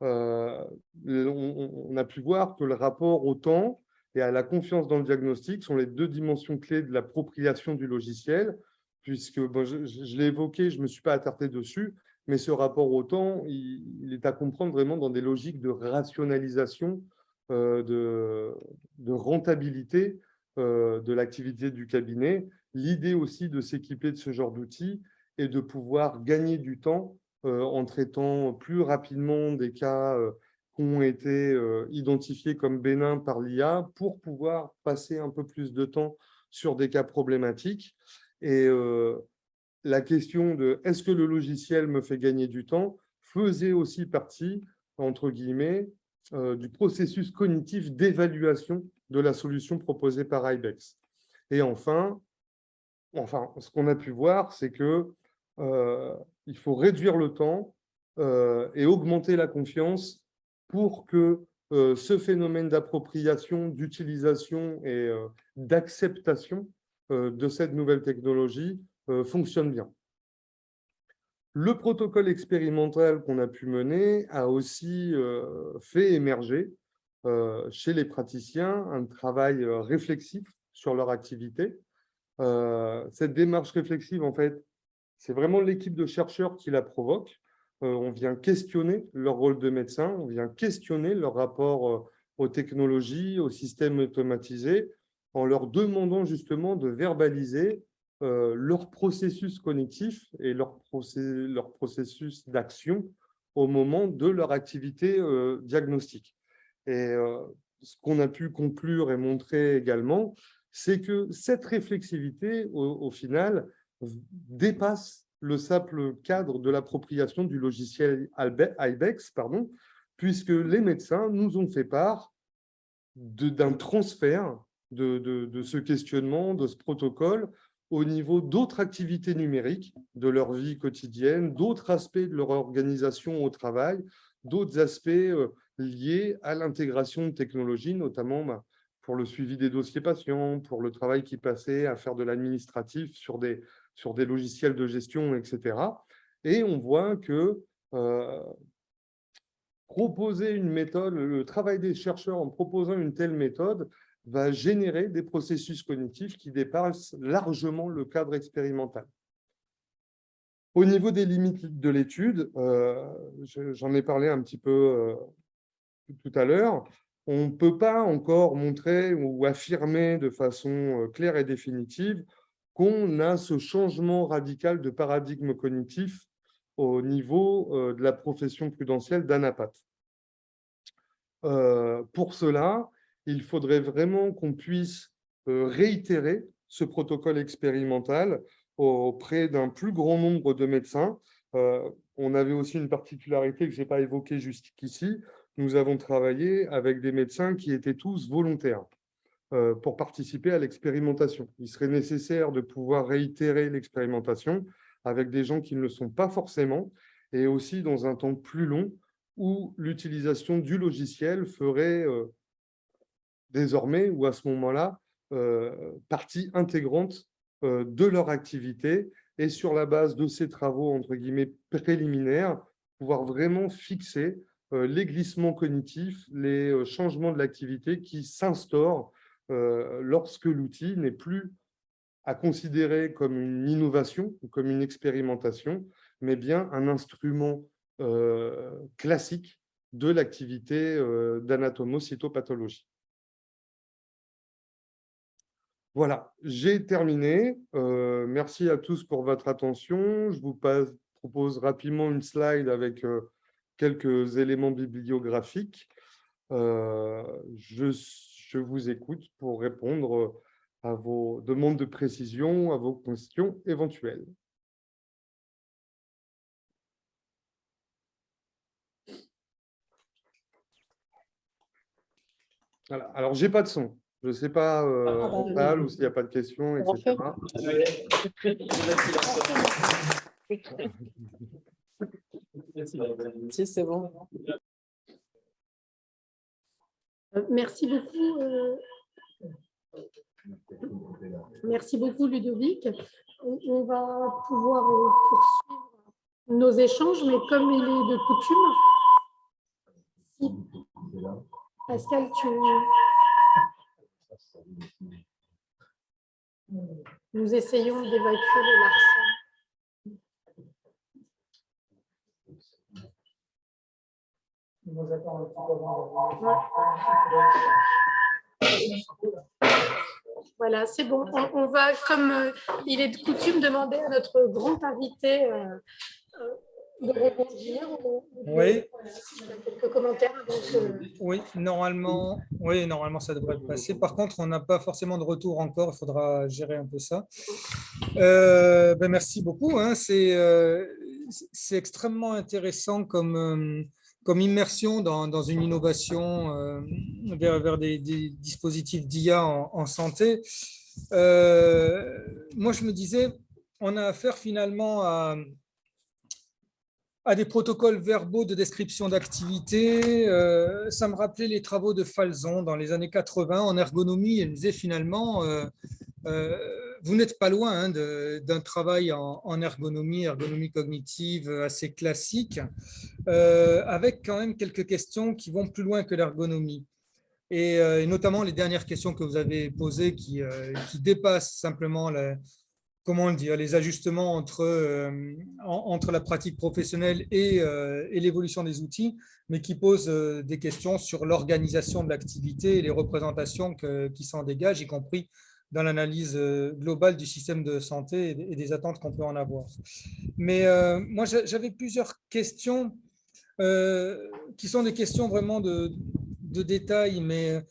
Speaker 2: On a pu voir que le rapport au temps et à la confiance dans le diagnostic sont les deux dimensions clés de l'appropriation du logiciel, puisque je l'ai évoqué, je ne me suis pas attardé dessus, mais ce rapport au temps, il est à comprendre vraiment dans des logiques de rationalisation, de rentabilité de l'activité du cabinet. L'idée aussi de s'équiper de ce genre d'outils et de pouvoir gagner du temps en traitant plus rapidement des cas ont été identifiés comme bénins par l'IA pour pouvoir passer un peu plus de temps sur des cas problématiques. Et la question de « est-ce que le logiciel me fait gagner du temps ?» faisait aussi partie, entre guillemets, du processus cognitif d'évaluation de la solution proposée par Ibex. Et enfin, ce qu'on a pu voir, c'est que il faut réduire le temps et augmenter la confiance pour que ce phénomène d'appropriation, d'utilisation et d'acceptation de cette nouvelle technologie fonctionne bien. Le protocole expérimental qu'on a pu mener a aussi fait émerger chez les praticiens un travail réflexif sur leur activité. Cette démarche réflexive, en fait, c'est vraiment l'équipe de chercheurs qui la provoque. On vient questionner leur rôle de médecin, on vient questionner leur rapport aux technologies, aux systèmes automatisés, en leur demandant justement de verbaliser leur processus cognitif et leur processus d'action au moment de leur activité diagnostique. Et ce qu'on a pu conclure et montrer également, c'est que cette réflexivité, au final, dépasse le simple cadre de l'appropriation du logiciel Ibex, puisque les médecins nous ont fait part d'un transfert de ce questionnement, de ce protocole, au niveau d'autres activités numériques de leur vie quotidienne, d'autres aspects de leur organisation au travail, d'autres aspects liés à l'intégration de technologies, notamment pour le suivi des dossiers patients, pour le travail qui passait à faire de l'administratif sur des logiciels de gestion, etc. Et on voit que proposer une méthode, le travail des chercheurs en proposant une telle méthode va générer des processus cognitifs qui dépassent largement le cadre expérimental. Au niveau des limites de l'étude, j'en ai parlé un petit peu tout à l'heure, on ne peut pas encore montrer ou affirmer de façon claire et définitive qu'on a ce changement radical de paradigme cognitif au niveau de la profession prudentielle d'anapathe. Pour cela, il faudrait vraiment qu'on puisse réitérer ce protocole expérimental auprès d'un plus grand nombre de médecins. On avait aussi une particularité que je n'ai pas évoquée jusqu'ici. Nous avons travaillé avec des médecins qui étaient tous volontaires pour participer à l'expérimentation. Il serait nécessaire de pouvoir réitérer l'expérimentation avec des gens qui ne le sont pas forcément et aussi dans un temps plus long où l'utilisation du logiciel ferait désormais ou à ce moment-là partie intégrante de leur activité et sur la base de ces travaux entre guillemets préliminaires, pouvoir vraiment fixer les glissements cognitifs, les changements de l'activité qui s'instaurent lorsque l'outil n'est plus à considérer comme une innovation ou comme une expérimentation, mais bien un instrument classique de l'activité d'anatomocytopathologie. Voilà, j'ai terminé. Merci à tous pour votre attention. Je vous propose rapidement une slide avec quelques éléments bibliographiques. Je vous écoute pour répondre à vos demandes de précision, à vos questions éventuelles. Voilà. Alors, je n'ai pas de son. Je ne sais pas ou s'il n'y a pas de questions, etc.
Speaker 6: Si, c'est bon.
Speaker 5: Merci beaucoup. Merci beaucoup, Ludovic. On va pouvoir poursuivre nos échanges, mais comme il est de coutume, si Pascal, nous essayons d'évacuer le larcin. Voilà, c'est bon. On va, comme il est de coutume, demander à notre grand invité rebondir ou
Speaker 6: Oui,
Speaker 5: quelques commentaires avant
Speaker 6: oui, normalement, ça devrait passer. Par contre, on n'a pas forcément de retour encore. Il faudra gérer un peu ça. Merci beaucoup, hein. C'est extrêmement intéressant comme immersion dans une innovation vers des dispositifs d'IA en santé. Moi, je me disais, on a affaire finalement à des protocoles verbaux de description d'activité. Ça me rappelait les travaux de Falzon dans les années 80 en ergonomie. Elle me disait finalement, vous n'êtes pas loin, hein, d'un travail en ergonomie cognitive assez classique, avec quand même quelques questions qui vont plus loin que l'ergonomie. Et notamment les dernières questions que vous avez posées qui dépassent simplement comment dire, les ajustements entre la pratique professionnelle et l'évolution des outils, mais qui posent des questions sur l'organisation de l'activité et les représentations qui s'en dégagent, y compris dans l'analyse globale du système de santé et des attentes qu'on peut en avoir. Mais moi, j'avais plusieurs questions qui sont des questions vraiment de détail, mais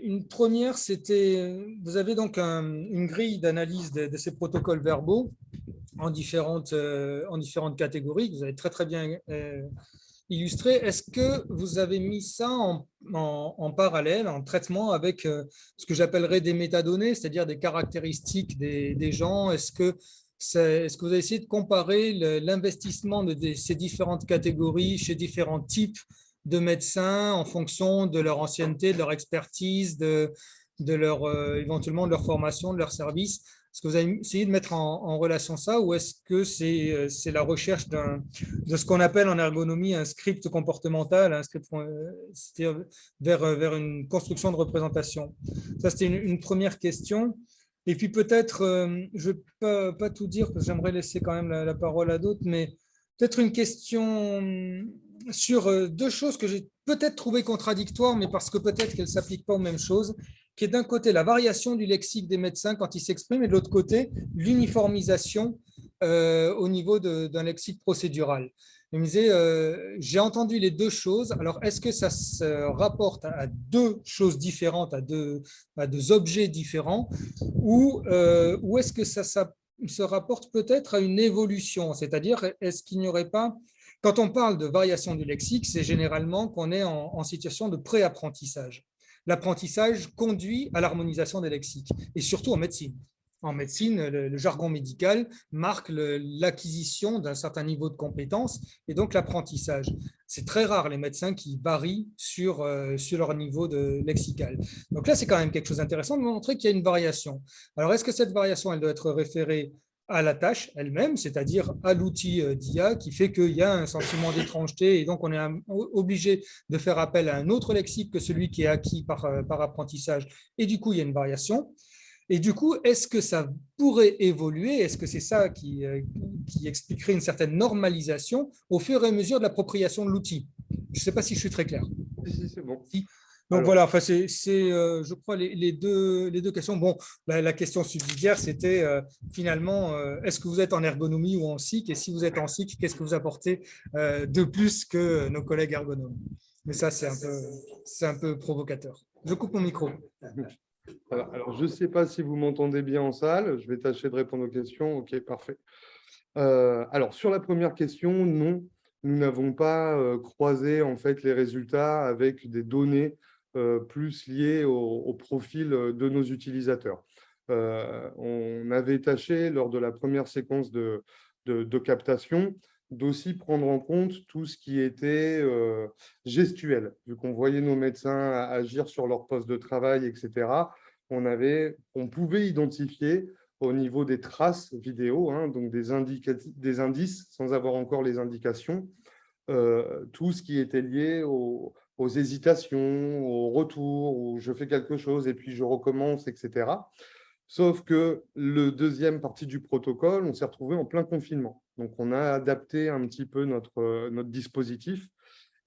Speaker 6: une première, c'était, vous avez donc une grille d'analyse de ces protocoles verbaux en différentes catégories que vous avez très très bien illustré. Est-ce que vous avez mis ça en parallèle, en traitement avec ce que j'appellerais des métadonnées, c'est-à-dire des caractéristiques des gens? Est-ce que vous avez essayé de comparer l'investissement de ces différentes catégories chez différents types de médecins en fonction de leur ancienneté, de leur expertise, éventuellement de leur formation, de leur service? Est-ce que vous avez essayé de mettre en relation ça, ou est-ce que c'est la recherche de ce qu'on appelle en ergonomie un script comportemental, c'est-à-dire vers une construction de représentation? Ça, c'était une première question. Et puis peut-être, je ne vais pas tout dire parce que j'aimerais laisser quand même la parole à d'autres, mais peut-être une question sur deux choses que j'ai peut-être trouvées contradictoires, mais parce que peut-être qu'elles ne s'appliquent pas aux mêmes choses, qui est d'un côté la variation du lexique des médecins quand ils s'expriment, et de l'autre côté l'uniformisation au niveau d'un lexique procédural. Il me disait, j'ai entendu les deux choses, alors est-ce que ça se rapporte à deux choses différentes, à deux objets différents, ou est-ce que ça se rapporte peut-être à une évolution, c'est-à-dire est-ce qu'il n'y aurait pas, quand on parle de variation du lexique, c'est généralement qu'on est en situation de pré-apprentissage. L'apprentissage conduit à l'harmonisation des lexiques, et surtout en médecine. En médecine, le jargon médical marque l'acquisition d'un certain niveau de compétence et donc l'apprentissage. C'est très rare les médecins qui varient sur leur niveau lexical. Donc là, c'est quand même quelque chose d'intéressant de montrer qu'il y a une variation. Alors, est-ce que cette variation, elle doit être référée à la tâche elle-même, c'est-à-dire à l'outil d'IA qui fait qu'il y a un sentiment d'étrangeté et donc on est obligé de faire appel à un autre lexique que celui qui est acquis par apprentissage, et du coup il y a une variation. Et du coup, est-ce que ça pourrait évoluer? Est-ce que c'est ça qui expliquerait une certaine normalisation au fur et à mesure de l'appropriation de l'outil? Je ne sais pas si je suis très clair.
Speaker 2: Si, c'est bon.
Speaker 6: Si. Donc alors, voilà, enfin, c'est je crois, les deux questions. Bon, la question subsidiaire, c'était finalement, est-ce que vous êtes en ergonomie ou en SIC? Et si vous êtes en SIC, qu'est-ce que vous apportez de plus que nos collègues ergonomes? Mais ça, c'est un peu provocateur. Je coupe mon micro.
Speaker 2: Alors, je ne sais pas si vous m'entendez bien en salle. Je vais tâcher de répondre aux questions. OK, parfait. Alors, sur la première question, non, nous n'avons pas croisé en fait les résultats avec des données plus liées au profil de nos utilisateurs. On avait tâché, lors de la première séquence de captation, d'aussi prendre en compte tout ce qui était gestuel. Vu qu'on voyait nos médecins agir sur leur poste de travail, etc., on pouvait identifier au niveau des traces vidéo, hein, donc des indices, sans avoir encore les indications, tout ce qui était lié aux hésitations, au retour, où je fais quelque chose et puis je recommence, etc. Sauf que le deuxième partie du protocole, on s'est retrouvé en plein confinement. Donc, on a adapté un petit peu notre dispositif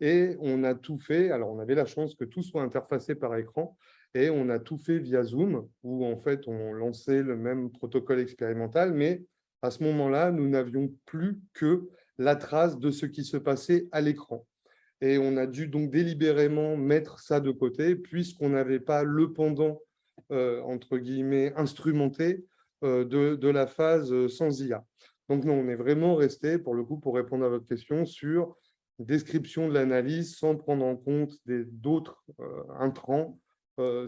Speaker 2: et on a tout fait. Alors, on avait la chance que tout soit interfacé par écran et on a tout fait via Zoom, où en fait, on lançait le même protocole expérimental, mais à ce moment-là, nous n'avions plus que la trace de ce qui se passait à l'écran. Et on a dû donc délibérément mettre ça de côté, puisqu'on n'avait pas le pendant, entre guillemets, instrumenté de la phase sans IA. Donc non, on est vraiment resté, pour le coup, pour répondre à votre question, sur description de l'analyse sans prendre en compte d'autres intrants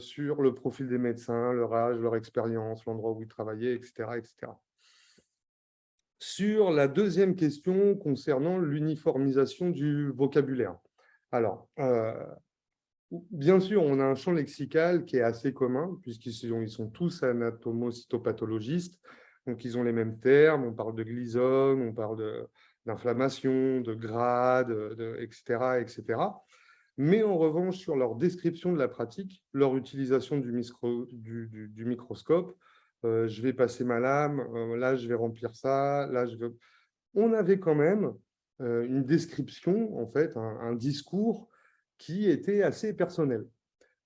Speaker 2: sur le profil des médecins, leur âge, leur expérience, l'endroit où ils travaillaient, etc., etc. Sur la deuxième question concernant l'uniformisation du vocabulaire. Alors, bien sûr, on a un champ lexical qui est assez commun, puisqu'ils sont tous anatomo-cytopathologistes, donc ils ont les mêmes termes, on parle de glysome, on parle d'inflammation, de grade, etc., etc. Mais en revanche, sur leur description de la pratique, leur utilisation du microscope, je vais passer ma lame, là je vais remplir ça, là je vais... On avait quand même une description, en fait, un discours qui était assez personnel.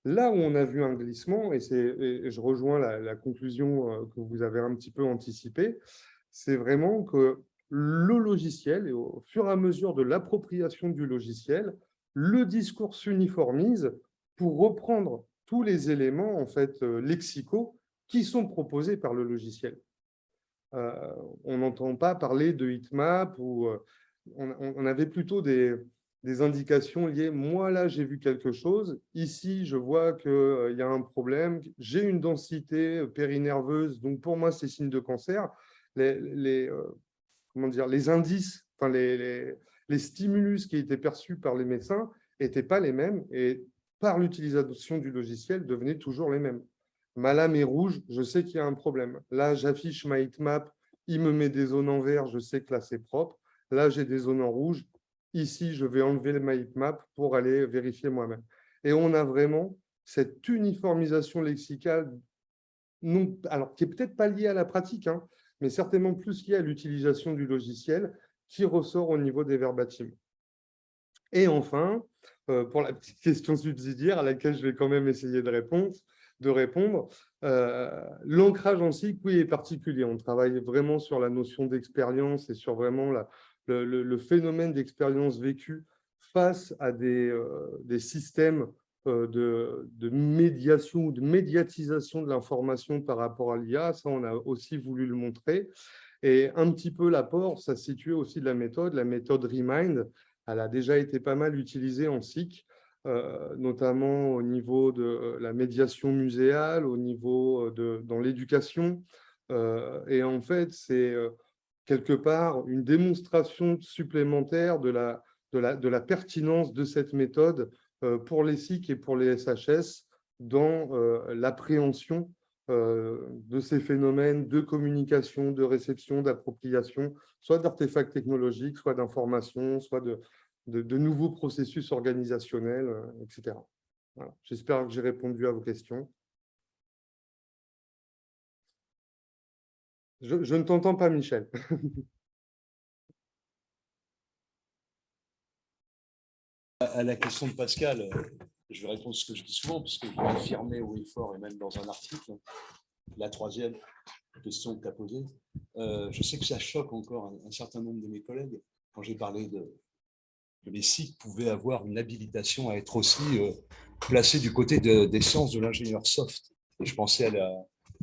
Speaker 2: Là où on a vu un glissement, et je rejoins la conclusion que vous avez un petit peu anticipée, c'est vraiment que le logiciel, et au fur et à mesure de l'appropriation du logiciel, le discours s'uniformise pour reprendre tous les éléments en fait, lexicaux qui sont proposés par le logiciel. On n'entend pas parler de heatmap, ou on avait plutôt des indications liées. Moi, là, j'ai vu quelque chose. Ici, je vois qu'il y a un problème. J'ai une densité périnerveuse, donc pour moi, c'est signe de cancer. Comment dire, les indices, enfin les stimulus qui étaient perçus par les médecins n'étaient pas les mêmes, et par l'utilisation du logiciel, devenaient toujours les mêmes. Ma lame est rouge, je sais qu'il y a un problème. Là, j'affiche ma heatmap, il me met des zones en vert, je sais que là, c'est propre. Là, j'ai des zones en rouge. Ici, je vais enlever ma heatmap pour aller vérifier moi-même. Et on a vraiment cette uniformisation lexicale, non, alors, qui n'est peut-être pas liée à la pratique, hein, mais certainement plus liée à l'utilisation du logiciel, qui ressort au niveau des verbatims. Et enfin, pour la petite question subsidiaire à laquelle je vais quand même essayer de répondre, l'ancrage en cycle, oui, est particulier. On travaille vraiment sur la notion d'expérience et sur vraiment le phénomène d'expérience vécue face à des systèmes de médiation ou de médiatisation de l'information par rapport à l'IA. Ça, on a aussi voulu le montrer. Et un petit peu l'apport, ça se situe aussi de la méthode Remind. Elle a déjà été pas mal utilisée en SIC, notamment au niveau de la médiation muséale, au niveau dans l'éducation. Et en fait, c'est quelque part une démonstration supplémentaire de la pertinence de cette méthode pour les SIC et pour les SHS dans l'appréhension de ces phénomènes de communication, de réception, d'appropriation, soit d'artefacts technologiques, soit d'informations, soit de nouveaux processus organisationnels, etc. Voilà. J'espère que j'ai répondu à vos questions. Je ne t'entends pas, Michel.
Speaker 7: À la question de Pascal, je vais répondre ce que je dis souvent, puisque je l'ai affirmé haut et fort, et même dans un article. La troisième question que tu as posée, je sais que ça choque encore un certain nombre de mes collègues quand j'ai parlé que les SIC pouvaient avoir une habilitation à être aussi placés du côté des sciences de l'ingénieur soft. Et je pensais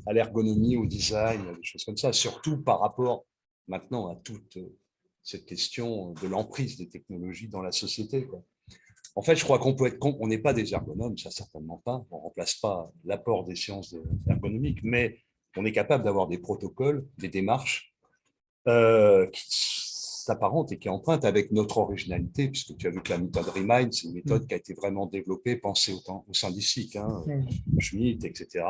Speaker 7: à l'ergonomie, au design, des choses comme ça, surtout par rapport maintenant à toute cette question de l'emprise des technologies dans la société, quoi. En fait, je crois on n'est pas des ergonomes, ça certainement pas. On ne remplace pas l'apport des sciences ergonomiques, mais on est capable d'avoir des protocoles, des démarches qui s'apparentent et qui empruntent avec notre originalité, puisque tu as vu que la méthode Remind, c'est une méthode qui a été vraiment développée, pensée au sein du SIC, hein, Schmitt, etc.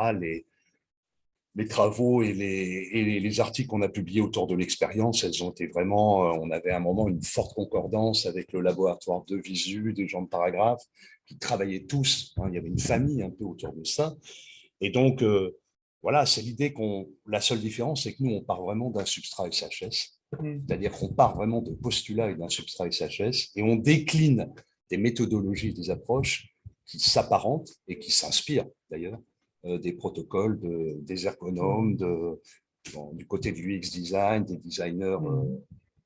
Speaker 7: Les travaux et les articles qu'on a publiés autour de l'expérience, elles ont été vraiment, on avait à un moment une forte concordance avec le laboratoire de Visu, des gens de paragraphe, qui travaillaient tous, hein, il y avait une famille un peu autour de ça. Et donc, voilà, c'est l'idée la seule différence, c'est que nous, on part vraiment d'un substrat SHS, c'est-à-dire qu'on part vraiment de postulats et d'un substrat SHS, et on décline des méthodologies, des approches qui s'apparentent et qui s'inspirent d'ailleurs des protocoles des ergonomes, du côté du UX design, des designers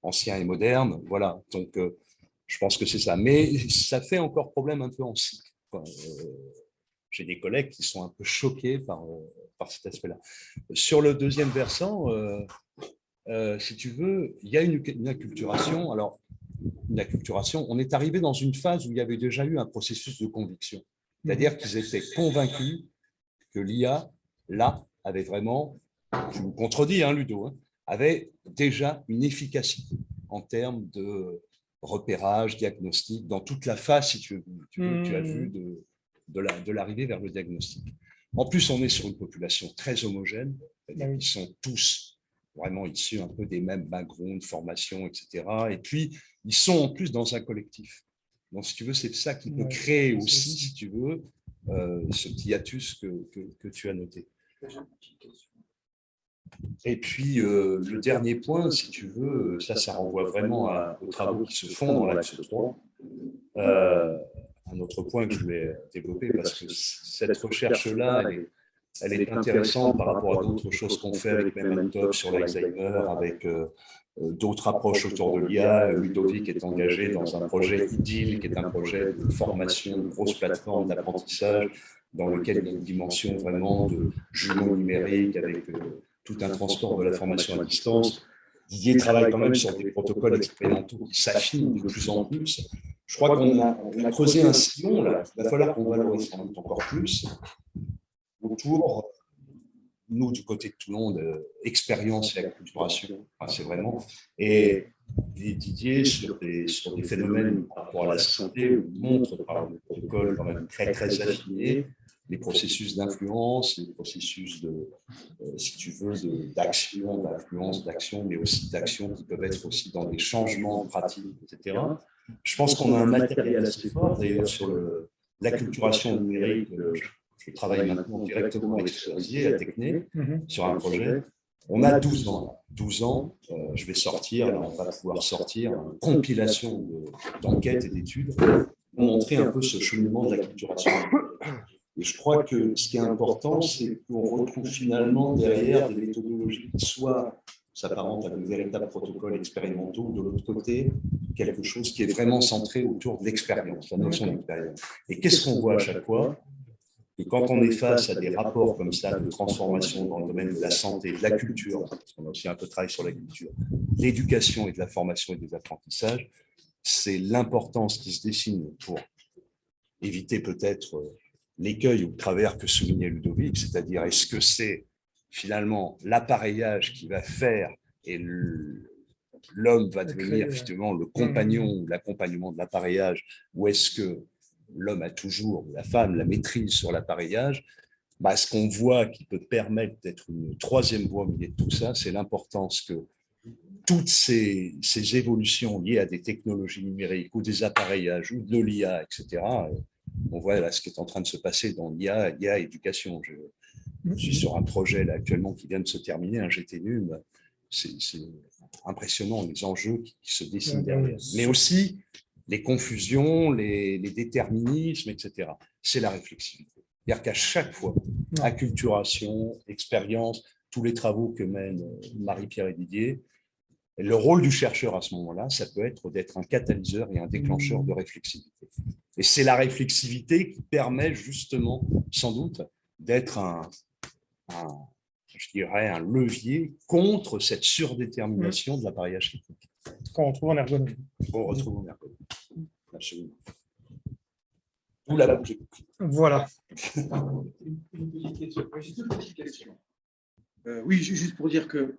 Speaker 7: ancien et moderne. Voilà, donc je pense que c'est ça. Mais ça fait encore problème un peu en cycle. J'ai des collègues qui sont un peu choqués par cet aspect-là. Sur le deuxième versant, si tu veux, il y a une acculturation. Alors, une acculturation, on est arrivé dans une phase où il y avait déjà eu un processus de conviction. C'est-à-dire qu'ils étaient convaincus que l'IA, là, avait vraiment, je vous contredis, hein, Ludo, hein, avait déjà une efficacité en termes de repérage, diagnostic, dans toute la phase, si tu as vu, de l'arrivée vers le diagnostic. En plus, on est sur une population très homogène, c'est-à-dire qu'ils sont tous vraiment issus un peu des mêmes backgrounds, formations, etc. Et puis, ils sont en plus dans un collectif. Donc, si tu veux, c'est ça qui peut créer aussi, si tu veux, ce petit hiatus que tu as noté. Et puis, le dernier point, si tu veux, ça renvoie vraiment aux travaux qui se font dans l'axe 3. Un autre point que je voulais développer, parce que cette recherche-là, elle est intéressante par rapport à d'autres choses qu'on fait avec Memantop sur l'Alzheimer, avec d'autres approches autour de l'IA. Ludovic est engagé dans un projet IDIL, qui est un projet de formation, une grosse plateforme d'apprentissage, dans lequel il y a une dimension vraiment de jumeaux numériques avec tout un transport de la formation à distance. Didier travaille quand même sur des protocoles expérimentaux qui s'affinent de plus en plus. Je crois qu'on a creusé un sillon, là. Il va falloir qu'on valorise sans doute encore plus autour, nous, du côté de Toulon, de expérience et acculturation. Enfin, c'est vraiment. Et Didier, sur des phénomènes par rapport à la santé, montre par le protocole quand même très, très affiné les processus d'influence, les processus de, si tu veux, d'action, d'influence, d'action, mais aussi d'action qui peuvent être aussi dans des changements de pratiques, etc. Je pense qu'on a un matériel assez fort, d'ailleurs, sur l'acculturation numérique. Je travaille maintenant directement avec Cerisier à Techné sur un projet. On a 12 ans. 12 ans, je vais sortir, là, on va pouvoir sortir une compilation d'enquêtes et d'études pour montrer un peu ce cheminement de l'acculturation. Et je crois que ce qui est important, c'est qu'on retrouve finalement derrière des méthodologies qui soit s'apparentent à de véritables protocoles expérimentaux, de l'autre côté, quelque chose qui est vraiment centré autour de l'expérience, la notion d'expérience. Et qu'est-ce qu'on voit à chaque fois? Que quand on est face à des rapports comme ça de transformation dans le domaine de la santé, de la culture, parce qu'on a aussi un peu travaillé sur la culture, l'éducation et de la formation et des apprentissages, c'est l'importance qui se dessine pour éviter peut-être l'écueil ou le travers que soulignait Ludovic, c'est-à-dire est-ce que c'est finalement l'appareillage qui va faire et l'homme va devenir finalement le compagnon ou l'accompagnement de l'appareillage, ou est-ce que l'homme a toujours, ou la femme, la maîtrise sur l'appareillage? Ce qu'on voit qui peut permettre d'être une troisième voie au milieu de tout ça, c'est l'importance que toutes ces évolutions liées à des technologies numériques ou des appareillages ou de l'IA, etc., on voit là ce qui est en train de se passer dans l'IA éducation. Je suis sur un projet là, actuellement qui vient de se terminer, un GTNU. C'est impressionnant les enjeux qui se dessinent derrière. Mais aussi les confusions, les déterminismes, etc. C'est la réflexivité. C'est-à-dire qu'à chaque fois, acculturation, expérience, tous les travaux que mènent Marie-Pierre et Didier, le rôle du chercheur à ce moment-là, ça peut être d'être un catalyseur et un déclencheur de réflexivité. Et c'est la réflexivité qui permet justement, sans doute, d'être je dirais, un levier contre cette surdétermination de l'appareillage technique.
Speaker 6: Qu'on retrouve en ergonomie.
Speaker 7: On retrouve en ergonomie. Absolument. D'où la boucle.
Speaker 6: Voilà.
Speaker 1: Juste une petite question. Oui, juste pour dire que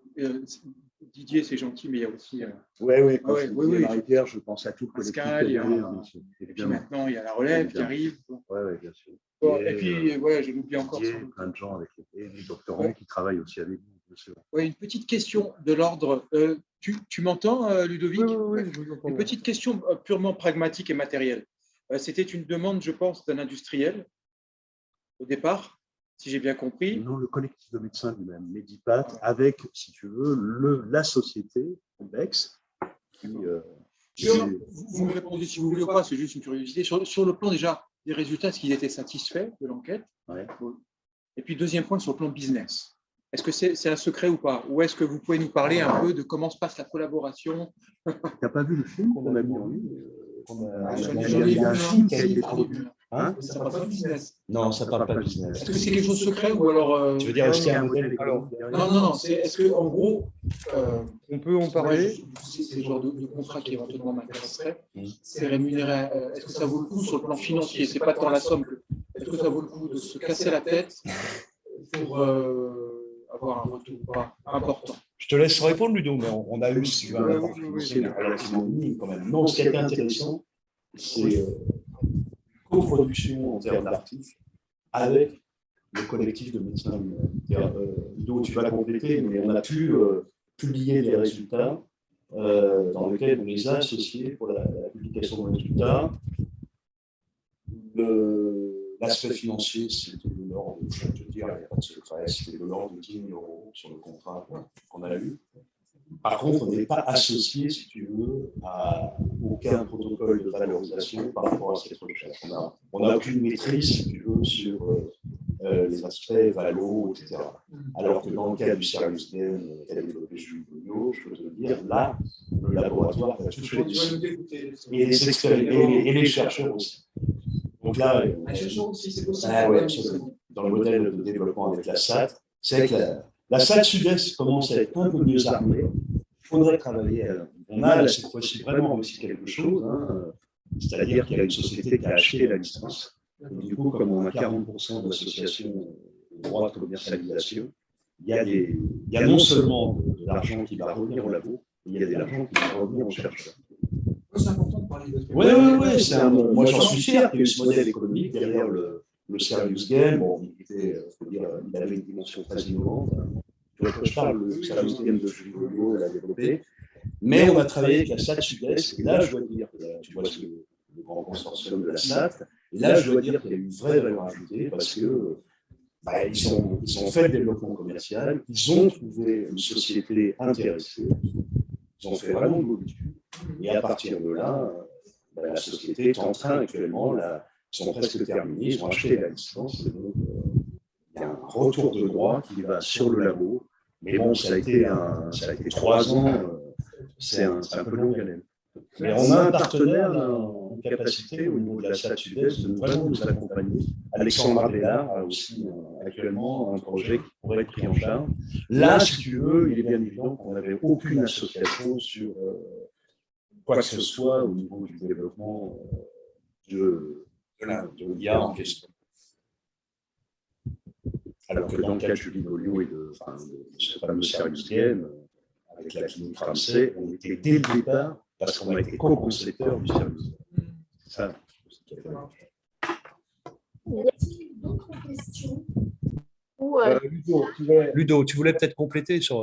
Speaker 1: Didier, c'est gentil, mais il y a aussi
Speaker 4: Oui,
Speaker 1: oui.
Speaker 4: Marie-Pierre, je pense à tout le
Speaker 1: Pascal, et puis maintenant, il y a la relève qui arrive.
Speaker 4: Oui, bien sûr.
Speaker 1: Bon, et puis, voilà, je l'oublie encore.
Speaker 4: Plein de gens avec les doctorants qui travaillent aussi avec vous, bien sûr.
Speaker 1: Oui, une petite question de l'ordre. Tu m'entends, Ludovic?
Speaker 2: Oui, je vous entends.
Speaker 1: Une petite question purement pragmatique et matérielle. C'était une demande, je pense, d'un industriel au départ, si j'ai bien compris.
Speaker 4: Non, le collectif de médecins lui-même, Medipat, avec, si tu veux, la société, Convex, qui…
Speaker 1: Vous me répondez si vous voulez ou pas, c'est juste une curiosité. Sur le plan déjà des résultats, est-ce qu'ils étaient satisfaits de l'enquête?
Speaker 4: Ouais.
Speaker 1: Et puis, deuxième point, sur le plan business. Est-ce que c'est un secret ou pas? Ou est-ce que vous pouvez nous parler un peu de comment se passe la collaboration?
Speaker 4: Tu n'as pas vu le film qu'on a mis en ligne?
Speaker 1: J'en ai
Speaker 4: Il y
Speaker 1: vu
Speaker 4: a un
Speaker 1: un
Speaker 4: film qui a
Speaker 1: petit
Speaker 4: été
Speaker 1: au
Speaker 4: produit.
Speaker 1: début.
Speaker 4: Hein?
Speaker 1: Ça parle pas de business.
Speaker 7: Non, ça ne parle pas de business.
Speaker 1: Est-ce que c'est quelque chose de secret ou alors
Speaker 7: Tu veux dire, est-ce qu'il y a un modèle
Speaker 2: Alors,
Speaker 1: non, est-ce que en gros
Speaker 2: on peut en parler.
Speaker 1: c'est le genre de contrat qui éventuellement m'intéresserait. C'est rémunéré. Est-ce que ça vaut le coup sur le plan financier? C'est pas tant la somme que. Est-ce que ça vaut le coup de se casser la tête pour avoir un retour pas important?
Speaker 7: Je te laisse répondre, Ludo, mais on a eu, si tu veux, un
Speaker 2: Oui,
Speaker 7: apport
Speaker 2: oui,
Speaker 7: financier
Speaker 2: oui.
Speaker 7: relativement minime quand même. Non, ce qui a été intéressant, c'est coproduction en termes d'articles avec le collectif de médecins. Ludo, tu vas compléter, mais on a pu publier des résultats dans lesquels on les a associés pour la publication des résultats. L'aspect financier, c'était de l'ordre, je vais te dire, il n'y a pas de secret, c'était de l'ordre de 10 000 € sur le contrat qu'on a eu. Par contre, on n'est pas associé, si tu veux, à aucun protocole de valorisation par rapport à cette recherche. On n'a aucune maîtrise, si tu veux, sur les aspects valo, etc. Alors que dans le cas du service gain qu'a développé Julie Bougnot, je peux te dire, là, le laboratoire a tout fait dessus. Et les chercheurs aussi. Donc là, dans le modèle de développement avec la SAT, c'est que la SAT Sud-Est commence à être un peu mieux armée. Il faudrait travailler. On a là, cette fois-ci vraiment aussi quelque chose, hein, c'est-à-dire qu'il y a une société qui a acheté la licence. Et du coup, comme on a 40% d'associations au droit de commercialisation, il y a non seulement de l'argent qui va revenir au labo, mais il y a de l'argent qui va revenir aux chercheurs.
Speaker 1: C'est important de parler de ça.
Speaker 7: Oui. Moi, j'en suis fier qu'il y ait eu ce modèle économique derrière le serious game. Bon, il avait une dimension très innovante. Je parle du service game de Julie Bougnot, elle a développé. Mais on a travaillé avec la SAT Sud-Est. Et là, je dois dire, tu vois, le grand consortium de la SAT. Et là, je dois dire qu'il y a une vraie valeur ajoutée parce que ils ont fait le développement commercial, ils ont trouvé une société intéressée, ils ont fait vraiment de l'étude. Et à partir de là, la société est en train actuellement, ils sont presque terminés, ils ont acheté la licence. Et donc, il y a un retour de droit qui va sur le labo. Mais bon, ça a été 3 ans, c'est un peu long haleine. Mais on a un partenaire en capacité au niveau de la SAT Sud-Est de vraiment nous accompagner. Alexandre Abélard a aussi actuellement un projet qui pourrait être pris en charge. Là, si tu veux, il est bien évident qu'on n'avait aucune association sur quoi que ce soit au niveau du développement de l'IA en question. Alors que dans le cas de Julie Bougnot et de ce fameux service game, avec la clinique Ramsay, on était dès le départ, parce qu'on a été co-concepteur du service. C'est ça.
Speaker 5: Y a-t-il d'autres questions?
Speaker 7: Ludo, tu voulais peut-être compléter sur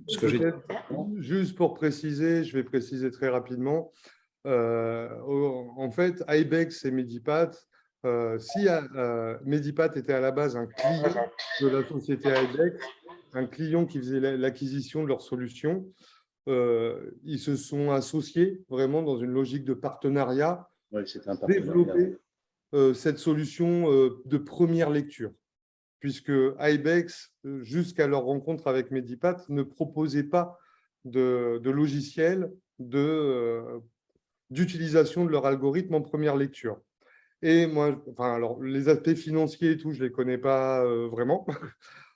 Speaker 7: ce que j'ai dit.
Speaker 2: Juste pour préciser, je vais préciser très rapidement. En fait, Ibex et Medipat, si Medipat était à la base un client de la société Ibex, un client qui faisait l'acquisition de leurs solutions, ils se sont associés vraiment dans une logique de partenariat, développer cette solution de première lecture, puisque Ibex, jusqu'à leur rencontre avec Medipat, ne proposait pas de logiciel d'utilisation de leur algorithme en première lecture. Et moi, alors, les aspects financiers et tout, je ne les connais pas vraiment.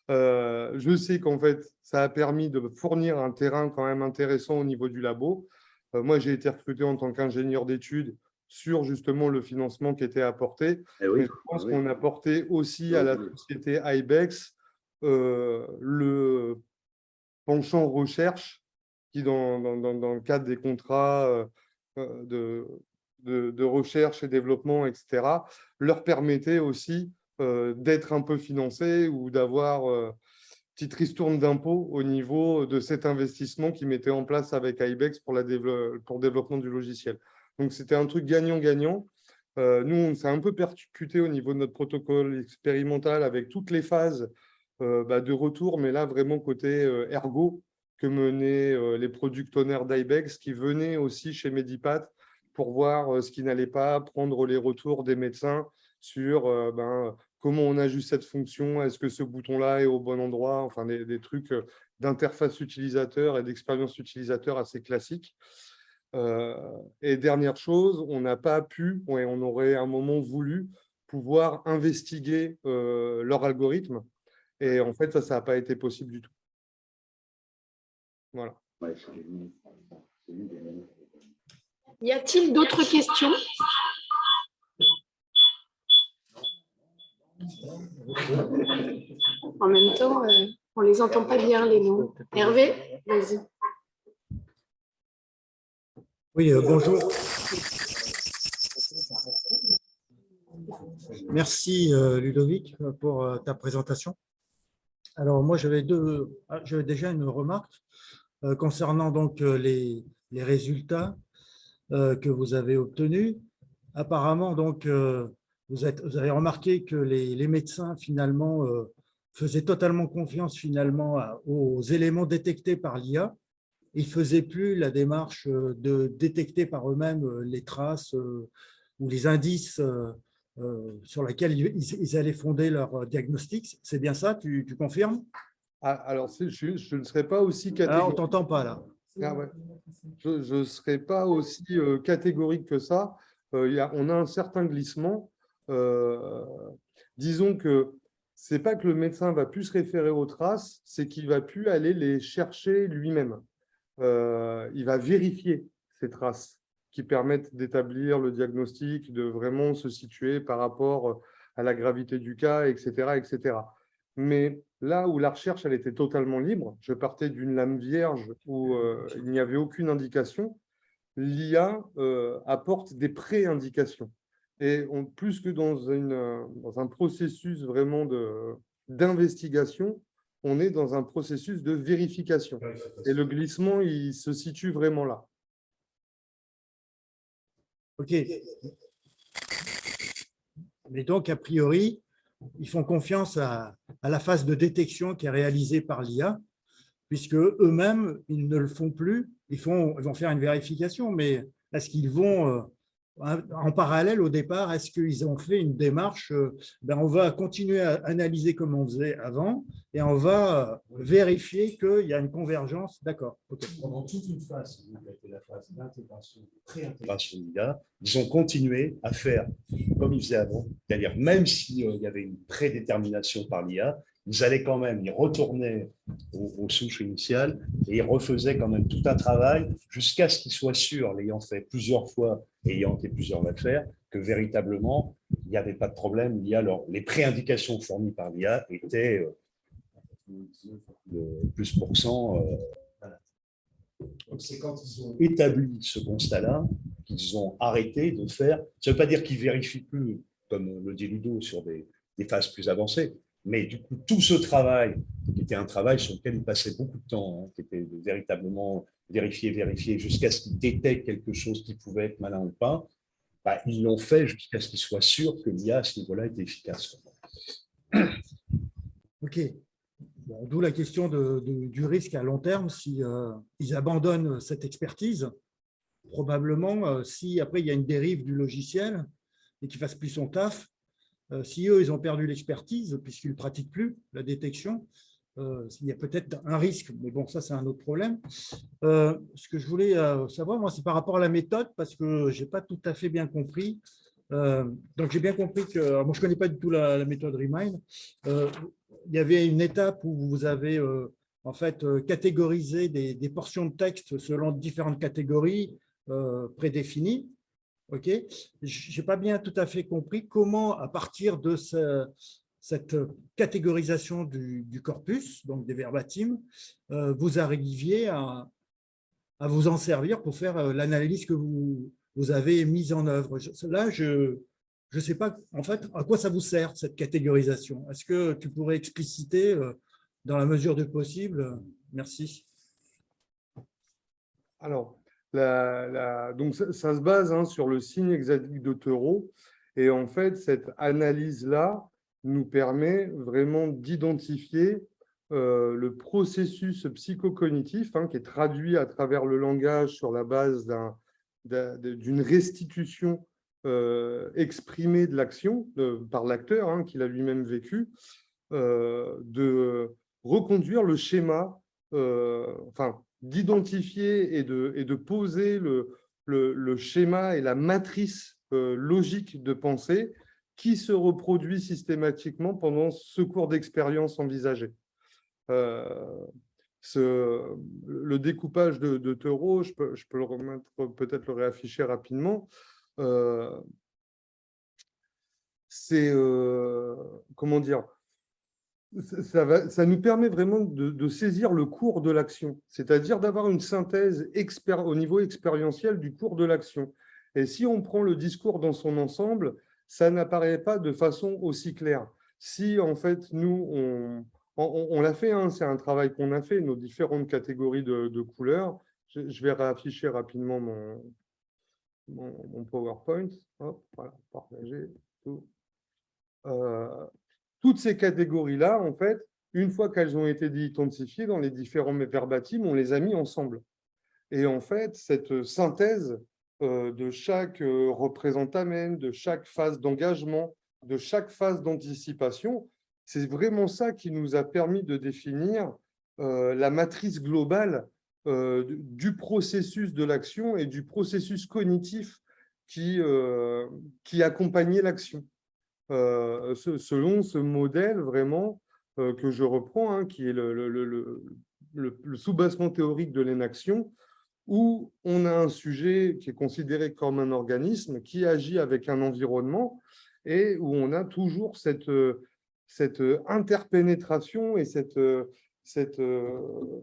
Speaker 2: Je sais qu'en fait, ça a permis de fournir un terrain quand même intéressant au niveau du labo. Moi, j'ai été recruté en tant qu'ingénieur d'études sur justement le financement qui était apporté.
Speaker 4: Oui,
Speaker 2: mais je pense qu'on a apporté aussi à la société Ibex le penchant recherche qui, dans le cadre des contrats de recherche et développement, etc., leur permettait aussi d'être un peu financés ou d'avoir petite ristourne d'impôt au niveau de cet investissement qu'ils mettaient en place avec Ibex pour le développement du logiciel. Donc, c'était un truc gagnant-gagnant. Nous, on s'est un peu percuté au niveau de notre protocole expérimental avec toutes les phases de retour, mais là, vraiment côté ergo que menaient les product owners d'Ibex qui venaient aussi chez Medipat pour voir ce qui n'allait pas, prendre les retours des médecins sur comment on ajuste cette fonction, est-ce que ce bouton-là est au bon endroit, enfin des trucs d'interface utilisateur et d'expérience utilisateur assez classiques. Et dernière chose, on n'a pas pu, et on aurait à un moment voulu, pouvoir investiguer leur algorithme. Et en fait, ça n'a pas été possible du tout. Voilà.
Speaker 4: Ouais,
Speaker 5: Y a-t-il d'autres questions? En même temps, on ne les entend pas bien, les noms. Hervé, vas-y.
Speaker 8: Oui, bonjour. Merci Ludovic pour ta présentation. Alors moi j'avais déjà une remarque concernant donc les résultats que vous avez obtenus. Apparemment donc vous avez remarqué que les médecins finalement faisaient totalement confiance finalement aux éléments détectés par l'IA. Ils ne faisaient plus la démarche de détecter par eux-mêmes les traces ou les indices sur lesquels ils allaient fonder leur diagnostic. C'est bien ça, tu confirmes?
Speaker 2: Alors, je ne serais pas aussi
Speaker 8: Alors, on ne
Speaker 2: catégorique.
Speaker 8: t'entend pas là.
Speaker 2: Ah ouais. Je ne serais pas aussi catégorique que ça. On a un certain glissement. Disons que ce n'est pas que le médecin va plus se référer aux traces, c'est qu'il ne va plus aller les chercher lui-même. Il va vérifier ces traces qui permettent d'établir le diagnostic, de vraiment se situer par rapport à la gravité du cas, etc., etc. Mais là où la recherche elle était totalement libre, je partais d'une lame vierge où il n'y avait aucune indication, l'IA apporte des pré-indications. Et plus que dans un processus vraiment d'investigation, on est dans un processus de vérification. Et le glissement, il se situe vraiment là.
Speaker 8: OK. Mais donc, a priori, ils font confiance à la phase de détection qui est réalisée par l'IA, puisque eux-mêmes, ils ne le font plus. Ils vont faire une vérification, mais est-ce qu'ils vont, en parallèle au départ, est-ce qu'ils ont fait une démarche, on va continuer à analyser comme on faisait avant et on va vérifier qu'il y a une convergence. D'accord. Okay.
Speaker 4: Pendant toute une phase, qui a été la phase d'intégration, pré-intégration d'IA, ils ont continué à faire comme ils faisaient avant, c'est-à-dire même s'il y avait une prédétermination par l'IA, ils allaient quand même, ils retournaient aux souches initiales et ils refaisaient quand même tout un travail jusqu'à ce qu'ils soient sûrs, l'ayant fait plusieurs fois et ayant été plusieurs à le faire, que véritablement, il n'y avait pas de problème. Les préindications fournies par l'IA étaient de plus pour cent. Voilà. Donc, c'est quand ils ont établi ce constat-là qu'ils ont arrêté de faire. Ça ne veut pas dire qu'ils ne vérifient plus, comme le dit Ludo, sur des phases plus avancées. Mais du coup, tout ce travail, qui était un travail sur lequel ils passaient beaucoup de temps, qui était de véritablement vérifier, jusqu'à ce qu'ils détectent quelque chose qui pouvait être malin ou pas, ils l'ont fait jusqu'à ce qu'ils soient sûrs que l'IA, à ce niveau-là, était efficace.
Speaker 8: OK. Bon, d'où la question du risque à long terme, si ils abandonnent cette expertise, probablement, si après il y a une dérive du logiciel et qu'il ne fasse plus son taf, si eux, ils ont perdu l'expertise, puisqu'ils ne pratiquent plus la détection, il y a peut-être un risque, mais bon, ça, c'est un autre problème. Ce que je voulais savoir, moi, c'est par rapport à la méthode, parce que je n'ai pas tout à fait bien compris. Donc, j'ai bien compris que, moi, je ne connais pas du tout la méthode Remind. Il y avait une étape où vous avez, en fait, catégorisé des portions de texte selon différentes catégories prédéfinies. OK. Je n'ai pas bien tout à fait compris comment, à partir de cette catégorisation du corpus, donc des verbatims, vous arriviez à vous en servir pour faire l'analyse que vous avez mise en œuvre. Là, je ne sais pas, en fait, à quoi ça vous sert, cette catégorisation. Est-ce que tu pourrais expliciter dans la mesure du possible? Merci.
Speaker 2: Alors, donc ça se base sur le signe hexaédrique de Taureau. Et en fait, cette analyse-là nous permet vraiment d'identifier le processus psychocognitif qui est traduit à travers le langage sur la base d'une restitution exprimée de l'action par l'acteur, hein, qu'il a lui-même vécu, de reconduire le schéma, enfin, d'identifier et de poser le schéma et la matrice logique de pensée qui se reproduit systématiquement pendant ce cours d'expérience envisagé. Le découpage de Thoreau, je peux le remettre, peut-être le réafficher rapidement. C'est, comment dire, ça nous permet vraiment de saisir le cours de l'action, c'est-à-dire d'avoir une synthèse au niveau expérientiel du cours de l'action. Et si on prend le discours dans son ensemble, ça n'apparaît pas de façon aussi claire. Si, en fait, nous, on l'a fait, hein, c'est un travail qu'on a fait, nos différentes catégories de couleurs. Je vais réafficher rapidement mon PowerPoint. Hop, voilà, partager tout. Toutes ces catégories-là, en fait, une fois qu'elles ont été identifiées dans les différents verbatims, on les a mis ensemble. Et en fait, cette synthèse de chaque représentamène, de chaque phase d'engagement, de chaque phase d'anticipation, c'est vraiment ça qui nous a permis de définir la matrice globale du processus de l'action et du processus cognitif qui accompagnait l'action. Selon ce modèle vraiment que je reprends, hein, qui est le soubassement théorique de l'inaction, où on a un sujet qui est considéré comme un organisme qui agit avec un environnement et où on a toujours cette interpénétration et cette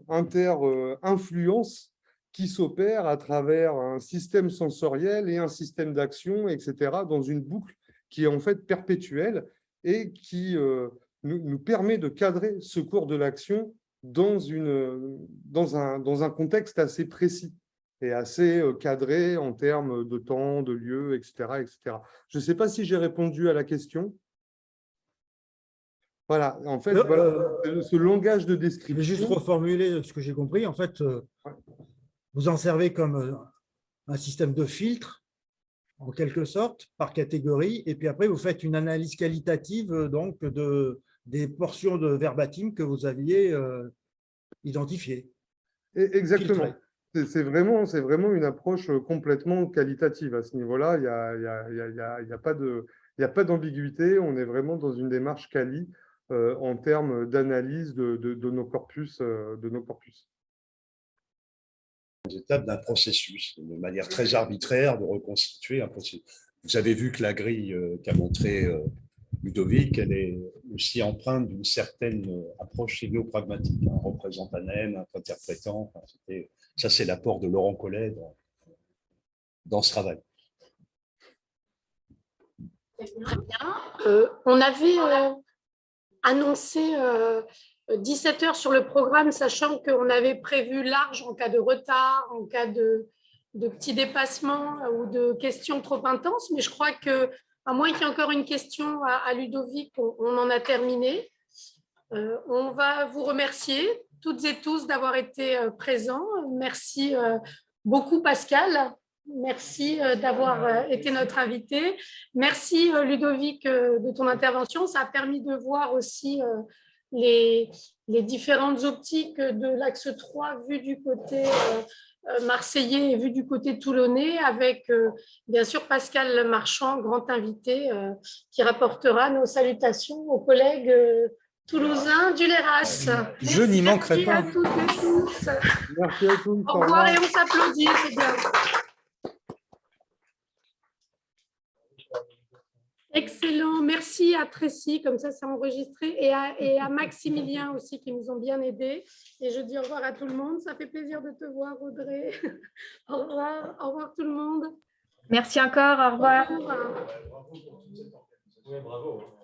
Speaker 2: inter-influence qui s'opère à travers un système sensoriel et un système d'action, etc., dans une boucle qui est en fait perpétuelle et qui nous permet de cadrer ce cours de l'action dans un contexte assez précis et assez cadré en termes de temps, de lieu, etc., etc. Je ne sais pas si j'ai répondu à la question. Voilà, en fait, voilà, ce langage de description.
Speaker 8: Je vais juste reformuler ce que j'ai compris. En fait, vous en servez comme un système de filtre, en quelque sorte, par catégorie, et puis après, vous faites une analyse qualitative donc, des portions de verbatim que vous aviez identifiées.
Speaker 2: Exactement. C'est vraiment une approche complètement qualitative à ce niveau-là. Il n'y a pas d'ambiguïté. On est vraiment dans une démarche quali en termes d'analyse de nos corpus.
Speaker 4: Les étapes d'un processus, de manière très arbitraire, de reconstituer un processus. Vous avez vu que la grille qu'a montré Ludovic, elle est aussi empreinte d'une certaine approche sémio-pragmatique, un représentanème, un interprétant. Enfin, ça, c'est l'apport de Laurent Collet dans ce travail.
Speaker 5: Très bien. On avait annoncé 17 heures sur le programme, sachant qu'on avait prévu large en cas de retard, en cas de petits dépassements ou de questions trop intenses. Mais je crois qu'à moins qu'il y ait encore une question à Ludovic, on en a terminé. On va vous remercier toutes et tous d'avoir été présents. Merci beaucoup Pascal. Merci d'avoir été notre invité. Merci Ludovic de ton intervention. Ça a permis de voir aussi les différentes optiques de l'axe 3 vu du côté marseillais et vu du côté toulonnais avec bien sûr Pascal Marchand, grand invité qui rapportera nos salutations aux collègues toulousains du LERAS.
Speaker 6: Je n'y manquerai pas.
Speaker 5: Merci à toutes et tous.
Speaker 2: Merci à tous.
Speaker 5: Au revoir et on s'applaudit, c'est bien. Excellent, merci à Tracy, comme ça c'est enregistré, et à Maximilien aussi qui nous ont bien aidés. Et je dis au revoir à tout le monde, ça fait plaisir de te voir Audrey. Au revoir tout le monde.
Speaker 3: Merci encore, au revoir.
Speaker 5: Bravo.
Speaker 7: Bravo.